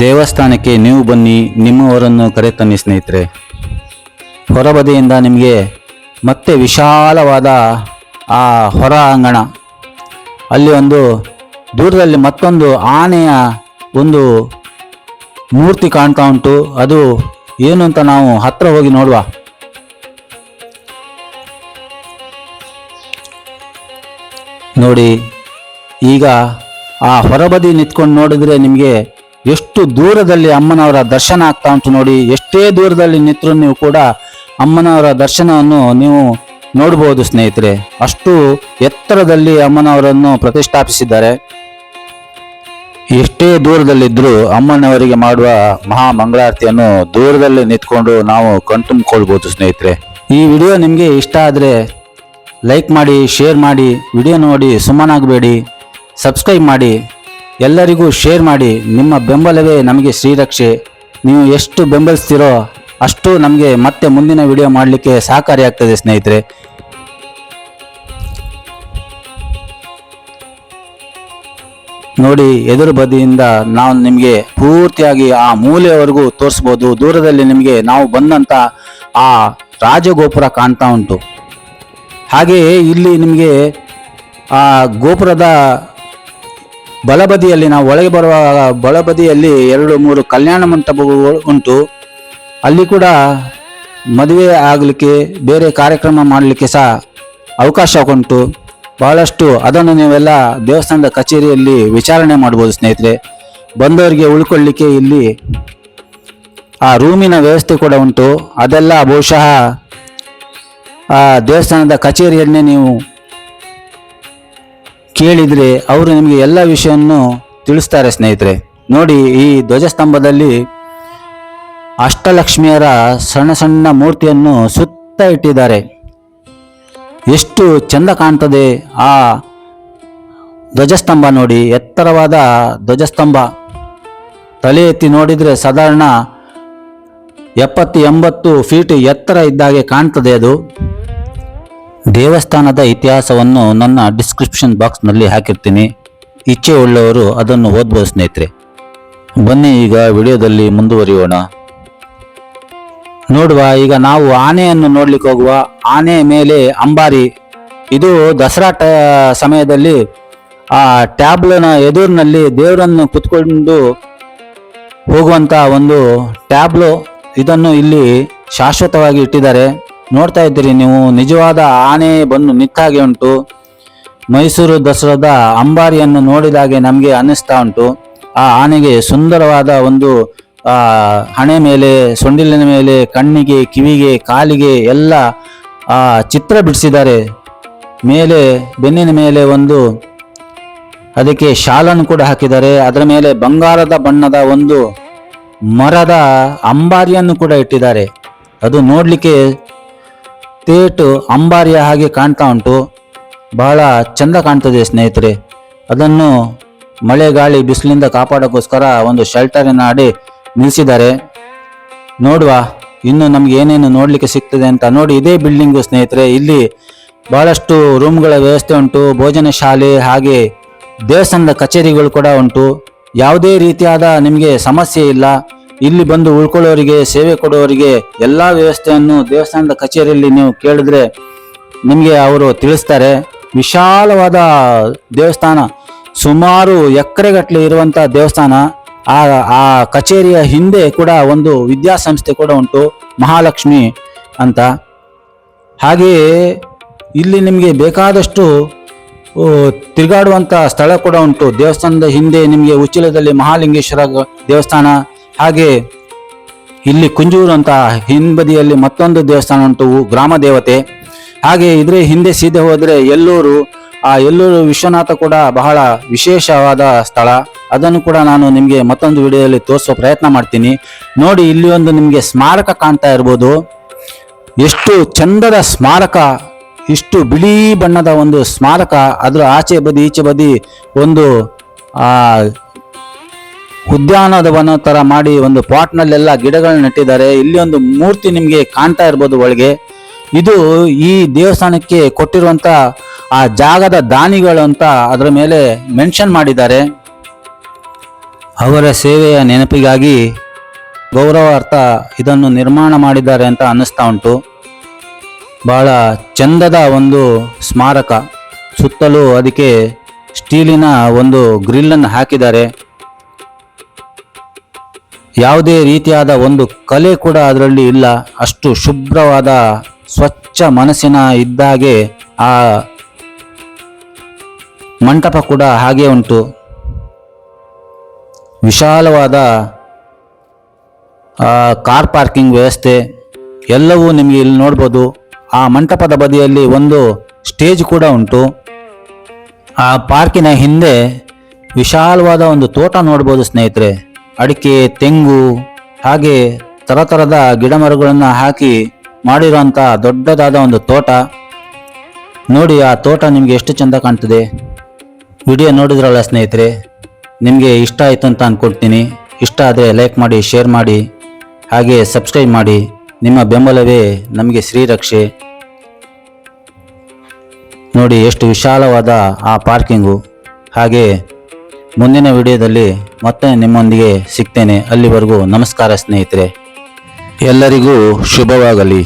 ದೇವಸ್ಥಾನಕ್ಕೆ ನೀವು ಬನ್ನಿ, ನಿಮ್ಮವರನ್ನು ಕರೆತನ್ನಿ ಸ್ನೇಹಿತರೆ. ಹೊರಬದಿಯಿಂದ ನಿಮಗೆ ಮತ್ತೆ ವಿಶಾಲವಾದ ಆ ಹೊರ ಅಂಗಣ, ಅಲ್ಲಿ ಒಂದು ದೂರದಲ್ಲಿ ಮತ್ತೊಂದು ಆನೆಯ ಒಂದು ಮೂರ್ತಿ ಕಾಣ್ತಾ ಉಂಟು. ಅದು ಏನು ಅಂತ ನಾವು ಹತ್ರ ಹೋಗಿ ನೋಡುವ. ನೋಡಿ, ಈಗ ಆ ಹೊರಬದಿ ನಿಂತ್ಕೊಂಡು ನೋಡಿದ್ರೆ ನಿಮಗೆ ಎಷ್ಟು ದೂರದಲ್ಲಿ ಅಮ್ಮನವರ ದರ್ಶನ ಆಗ್ತಾ ಉಂಟು ನೋಡಿ. ಎಷ್ಟೇ ದೂರದಲ್ಲಿ ನಿಂತರೂ ನೀವು ಕೂಡ ಅಮ್ಮನವರ ದರ್ಶನವನ್ನು ನೀವು ನೋಡಬಹುದು ಸ್ನೇಹಿತರೆ. ಅಷ್ಟು ಎತ್ತರದಲ್ಲಿ ಅಮ್ಮನವರನ್ನು ಪ್ರತಿಷ್ಠಾಪಿಸಿದ್ದಾರೆ. ಎಷ್ಟೇ ದೂರದಲ್ಲಿದ್ದರೂ ಅಮ್ಮನವರಿಗೆ ಮಾಡುವ ಮಹಾ ಮಂಗಳಾರತಿಯನ್ನು ದೂರದಲ್ಲಿ ನಿಂತ್ಕೊಂಡು ನಾವು ಕಣ್ತುಂಬಿಕೊಳ್ಬೋದು ಸ್ನೇಹಿತರೆ. ಈ ವಿಡಿಯೋ ನಿಮಗೆ ಇಷ್ಟ ಆದರೆ ಲೈಕ್ ಮಾಡಿ, ಶೇರ್ ಮಾಡಿ, ವಿಡಿಯೋ ನೋಡಿ ಸುಮ್ಮನಾಗಬೇಡಿ, ಸಬ್ಸ್ಕ್ರೈಬ್ ಮಾಡಿ, ಎಲ್ಲರಿಗೂ ಶೇರ್ ಮಾಡಿ. ನಿಮ್ಮ ಬೆಂಬಲವೇ ನಮಗೆ ಶ್ರೀರಕ್ಷೆ. ನೀವು ಎಷ್ಟು ಬೆಂಬಲಿಸ್ತೀರೋ ಅಷ್ಟು ನಮಗೆ ಮತ್ತೆ ಮುಂದಿನ ವಿಡಿಯೋ ಮಾಡಲಿಕ್ಕೆ ಸಹಕಾರಿಯಾಗ್ತದೆ ಸ್ನೇಹಿತರೆ. ನೋಡಿ, ಎದುರು ಬದಿಯಿಂದ ನಾವು ನಿಮಗೆ ಪೂರ್ತಿಯಾಗಿ ಆ ಮೂಲೆಯವರೆಗೂ ತೋರಿಸ್ಬೋದು. ದೂರದಲ್ಲಿ ನಿಮಗೆ ನಾವು ಬಂದಂಥ ಆ ರಾಜಗೋಪುರ ಕಾಣ್ತಾ ಉಂಟು. ಹಾಗೆಯೇ ಇಲ್ಲಿ ನಿಮಗೆ ಆ ಗೋಪುರದ ಬಲಬದಿಯಲ್ಲಿ, ನಾವು ಒಳಗೆ ಬರುವ ಬಲಬದಿಯಲ್ಲಿ 2-3 ಕಲ್ಯಾಣ ಮಂಟಪಗಳು ಉಂಟು. ಅಲ್ಲಿ ಕೂಡ ಮದುವೆ ಆಗಲಿಕ್ಕೆ, ಬೇರೆ ಕಾರ್ಯಕ್ರಮ ಮಾಡಲಿಕ್ಕೆ ಸಹ ಅವಕಾಶ ಉಂಟು ಬಹಳಷ್ಟು. ಅದನ್ನು ನೀವೆಲ್ಲ ದೇವಸ್ಥಾನದ ಕಚೇರಿಯಲ್ಲಿ ವಿಚಾರಣೆ ಮಾಡ್ಬೋದು ಸ್ನೇಹಿತರೆ. ಬಂದವರಿಗೆ ಉಳ್ಕೊಳ್ಳಿಕ್ಕೆ ಇಲ್ಲಿ ಆ ರೂಮಿನ ವ್ಯವಸ್ಥೆ ಕೂಡ ಉಂಟು. ಅದೆಲ್ಲ ಬಹುಶಃ ಆ ದೇವಸ್ಥಾನದ ಕಚೇರಿಯನ್ನೇ ನೀವು ಕೇಳಿದರೆ ಅವರು ನಿಮಗೆ ಎಲ್ಲ ವಿಷಯವನ್ನು ತಿಳಿಸ್ತಾರೆ ಸ್ನೇಹಿತರೆ. ನೋಡಿ, ಈ ಧ್ವಜಸ್ತಂಭದಲ್ಲಿ ಅಷ್ಟಲಕ್ಷ್ಮಿಯರ ಸಣ್ಣ ಸಣ್ಣ ಮೂರ್ತಿಯನ್ನು ಸುತ್ತ ಇಟ್ಟಿದ್ದಾರೆ. ಎಷ್ಟು ಚಂದ ಕಾಣ್ತದೆ ಆ ಧ್ವಜಸ್ತಂಭ ನೋಡಿ. ಎತ್ತರವಾದ ಧ್ವಜಸ್ತಂಭ, ತಲೆ ಎತ್ತಿ ನೋಡಿದರೆ ಸಾಧಾರಣ 70-80 ಫೀಟ್ ಎತ್ತರ ಇದ್ದಾಗೆ ಕಾಣ್ತದೆ ಅದು. ದೇವಸ್ಥಾನದ ಇತಿಹಾಸವನ್ನು ನನ್ನ ಡಿಸ್ಕ್ರಿಪ್ಷನ್ ಬಾಕ್ಸ್ನಲ್ಲಿ ಹಾಕಿರ್ತೀನಿ, ಇಚ್ಛೆ ಉಳ್ಳವರು ಅದನ್ನು ಓದ್ಬೋದು ಸ್ನೇಹಿತರೆ. ಬನ್ನಿ ಈಗ ವಿಡಿಯೋದಲ್ಲಿ ಮುಂದುವರಿಯೋಣ. ನೋಡುವ, ಈಗ ನಾವು ಆನೆಯನ್ನು ನೋಡ್ಲಿಕ್ಕೆ ಹೋಗುವ. ಆನೆ ಮೇಲೆ ಅಂಬಾರಿ. ಇದು ದಸರಾ ಸಮಯದಲ್ಲಿ ಆ ಟ್ಯಾಬ್ಲನ ಎದುರಿನಲ್ಲಿ ದೇವರನ್ನು ಕುತ್ಕೊಂಡು ಹೋಗುವಂತ ಒಂದು ಟ್ಯಾಬ್ಲೋ, ಇದನ್ನು ಇಲ್ಲಿ ಶಾಶ್ವತವಾಗಿ ಇಟ್ಟಿದ್ದಾರೆ. ನೋಡ್ತಾ ಇದ್ದೀರಿ ನೀವು, ನಿಜವಾದ ಆನೆ ಬಂದು ನಿಂತಾಗೆ ಉಂಟು. ಮೈಸೂರು ದಸರಾದ ಅಂಬಾರಿಯನ್ನು ನೋಡಿದಾಗೆ ನಮಗೆ ಅನ್ನಿಸ್ತಾ ಉಂಟು. ಆ ಆನೆಗೆ ಸುಂದರವಾದ ಒಂದು ಹಣೆ ಮೇಲೆ, ಸೊಂಡಿಲಿನ ಮೇಲೆ, ಕಣ್ಣಿಗೆ, ಕಿವಿಗೆ, ಕಾಲಿಗೆ ಎಲ್ಲ ಚಿತ್ರ ಬಿಡಿಸಿದ್ದಾರೆ. ಮೇಲೆ ಬೆನ್ನಿನ ಮೇಲೆ ಒಂದು ಅದಕ್ಕೆ ಶಾಲನ್ನು ಕೂಡ ಹಾಕಿದ್ದಾರೆ. ಅದರ ಮೇಲೆ ಬಂಗಾರದ ಬಣ್ಣದ ಒಂದು ಮರದ ಅಂಬಾರಿಯನ್ನು ಕೂಡ ಇಟ್ಟಿದ್ದಾರೆ. ಅದು ನೋಡಲಿಕ್ಕೆ ತೇಟು ಅಂಬಾರಿಯ ಹಾಗೆ ಕಾಣ್ತಾ ಉಂಟು. ಬಹಳ ಚಂದ ಕಾಣ್ತದೆ ಸ್ನೇಹಿತರೆ. ಅದನ್ನು ಮಳೆ ಗಾಳಿ ಬಿಸಿಲಿಂದ ಕಾಪಾಡೋಕ್ಕೋಸ್ಕರ ಒಂದು ಶೆಲ್ಟರಿನ ಅಡಿ ನಿಲ್ಲಿಸಿದ್ದಾರೆ. ನೋಡುವ ಇನ್ನು ನಮ್ಗೆ ಏನೇನು ನೋಡ್ಲಿಕ್ಕೆ ಸಿಗ್ತದೆ ಅಂತ. ನೋಡಿ, ಇದೇ ಬಿಲ್ಡಿಂಗು ಸ್ನೇಹಿತರೆ. ಇಲ್ಲಿ ಬಹಳಷ್ಟು ರೂಮ್ಗಳ ವ್ಯವಸ್ಥೆ ಉಂಟು, ಭೋಜನ ಶಾಲೆ, ಹಾಗೆ ದೇವಸ್ಥಾನದ ಕಚೇರಿಗಳು ಕೂಡ ಉಂಟು. ಯಾವುದೇ ರೀತಿಯಾದ ನಿಮಗೆ ಸಮಸ್ಯೆ ಇಲ್ಲ. ಇಲ್ಲಿ ಬಂದು ಉಳ್ಕೊಳ್ಳೋರಿಗೆ, ಸೇವೆ ಕೊಡೋರಿಗೆ ಎಲ್ಲ ವ್ಯವಸ್ಥೆಯನ್ನು ದೇವಸ್ಥಾನದ ಕಚೇರಿಯಲ್ಲಿ ನೀವು ಕೇಳಿದ್ರೆ ನಿಮಗೆ ಅವರು ತಿಳಿಸ್ತಾರೆ. ವಿಶಾಲವಾದ ದೇವಸ್ಥಾನ, ಸುಮಾರು ಎಕರೆಗಟ್ಟಲೆ ಇರುವಂಥ ದೇವಸ್ಥಾನ. ಆ ಕಚೇರಿಯ ಹಿಂದೆ ಕೂಡ ಒಂದು ವಿದ್ಯಾಸಂಸ್ಥೆ ಕೂಡ ಉಂಟು, ಮಹಾಲಕ್ಷ್ಮಿ ಅಂತ. ಹಾಗೆಯೇ ಇಲ್ಲಿ ನಿಮಗೆ ಬೇಕಾದಷ್ಟು ತಿರುಗಾಡುವಂಥ ಸ್ಥಳ ಕೂಡ ಉಂಟು. ದೇವಸ್ಥಾನದ ಹಿಂದೆ ನಿಮಗೆ ಉಚ್ಚಿಲದಲ್ಲಿ ಮಹಾಲಿಂಗೇಶ್ವರ ದೇವಸ್ಥಾನ, ಹಾಗೆ ಇಲ್ಲಿ ಕುಂಜೂರು ಅಂತ ಹಿಂಬದಿಯಲ್ಲಿ ಮತ್ತೊಂದು ದೇವಸ್ಥಾನ ಉಂಟು, ಗ್ರಾಮ ದೇವತೆ. ಹಾಗೆ ಇದ್ರೆ ಹಿಂದೆ ಸೀದೆ ಹೋದರೆ ಎಲ್ಲೂರು, ಆ ಎಲ್ಲೂರು ವಿಶ್ವನಾಥ ಕೂಡ ಬಹಳ ವಿಶೇಷವಾದ ಸ್ಥಳ. ಅದನ್ನು ಕೂಡ ನಾನು ನಿಮಗೆ ಮತ್ತೊಂದು ವಿಡಿಯೋದಲ್ಲಿ ತೋರಿಸೋ ಪ್ರಯತ್ನ ಮಾಡ್ತೀನಿ. ನೋಡಿ, ಇಲ್ಲಿ ಒಂದು ನಿಮಗೆ ಸ್ಮಾರಕ ಕಾಣ್ತಾ ಇರ್ಬೋದು. ಎಷ್ಟು ಚಂದದ ಸ್ಮಾರಕ, ಇಷ್ಟು ಬಿಳಿ ಬಣ್ಣದ ಒಂದು ಸ್ಮಾರಕ. ಅದರ ಆಚೆ ಬದಿ ಈಚೆ ಬದಿ ಒಂದು ಉದ್ಯಾನವನ ತರ ಮಾಡಿ ಒಂದು ಪಾಟ್ನಲ್ಲೆಲ್ಲ ಗಿಡಗಳನ್ನ ನೆಟ್ಟಿದ್ದಾರೆ. ಇಲ್ಲಿ ಒಂದು ಮೂರ್ತಿ ನಿಮಗೆ ಕಾಣ್ತಾ ಇರ್ಬೋದು ಒಳಗೆ. ಇದು ಈ ದೇವಸ್ಥಾನಕ್ಕೆ ಕೊಟ್ಟಿರುವಂತ ಆ ಜಾಗದ ದಾನಿಗಳು ಅಂತ ಅದರ ಮೇಲೆ ಮೆನ್ಷನ್ ಮಾಡಿದ್ದಾರೆ. ಅವರ ಸೇವೆಯ ನೆನಪಿಗಾಗಿ ಗೌರವಾರ್ಥ ಇದನ್ನು ನಿರ್ಮಾಣ ಮಾಡಿದ್ದಾರೆ ಅಂತ ಅನ್ನಿಸ್ತಾ ಉಂಟು. ಬಹಳ ಚಂದದ ಒಂದು ಸ್ಮಾರಕ. ಸುತ್ತಲೂ ಅದಕ್ಕೆ ಸ್ಟೀಲಿನ ಒಂದು ಗ್ರಿಲ್ಲನ್ನು ಹಾಕಿದ್ದಾರೆ. ಯಾವುದೇ ರೀತಿಯಾದ ಒಂದು ಕಲೆ ಕೂಡ ಅದರಲ್ಲಿ ಇಲ್ಲ. ಅಷ್ಟು ಶುಭ್ರವಾದ ಸ್ವಚ್ಛ ಮನಸ್ಸಿನ ಇದ್ದಾಗೆ ಆ ಮಂಟಪ ಕೂಡ ಹಾಗೆ ಉಂಟು. ವಿಶಾಲವಾದ ಕಾರ್ ಪಾರ್ಕಿಂಗ್ ವ್ಯವಸ್ಥೆ ಎಲ್ಲವೂ ನಿಮಗೆ ಇಲ್ಲಿ ನೋಡ್ಬೋದು. ಆ ಮಂಟಪದ ಬದಿಯಲ್ಲಿ ಒಂದು ಸ್ಟೇಜ್ ಕೂಡ ಉಂಟು. ಆ ಪಾರ್ಕಿನ ಹಿಂದೆ ವಿಶಾಲವಾದ ಒಂದು ತೋಟ ನೋಡ್ಬೋದು ಸ್ನೇಹಿತರೆ. ಅಡಿಕೆ, ತೆಂಗು, ಹಾಗೆ ತರತರದ ಗಿಡ ಮರಗಳನ್ನು ಹಾಕಿ ಮಾಡಿರುವಂಥ ದೊಡ್ಡದಾದ ಒಂದು ತೋಟ. ನೋಡಿ, ಆ ತೋಟ ನಿಮಗೆ ಎಷ್ಟು ಚಂದ ಕಾಣ್ತದೆ. ವಿಡಿಯೋ ನೋಡಿದ್ರಲ್ಲ ಸ್ನೇಹಿತರೆ, ನಿಮಗೆ ಇಷ್ಟ ಆಯಿತು ಅಂತ ಅಂದ್ಕೊಳ್ತೀನಿ. ಇಷ್ಟ ಆದರೆ ಲೈಕ್ ಮಾಡಿ, ಶೇರ್ ಮಾಡಿ, ಹಾಗೆ ಸಬ್ಸ್ಕ್ರೈಬ್ ಮಾಡಿ. ನಿಮ್ಮ ಬೆಂಬಲವೇ ನಮಗೆ ಶ್ರೀರಕ್ಷೆ. ನೋಡಿ ಎಷ್ಟು ವಿಶಾಲವಾದ ಆ ಪಾರ್ಕಿಂಗು. ಹಾಗೆ ಮುಂದಿನ ವಿಡಿಯೋದಲ್ಲಿ ಮತ್ತೆ ನಿಮ್ಮೊಂದಿಗೆ ಸಿಗ್ತೇನೆ. ಅಲ್ಲಿವರೆಗೂ ನಮಸ್ಕಾರ ಸ್ನೇಹಿತರೆ, ಎಲ್ಲರಿಗೂ ಶುಭವಾಗಲಿ.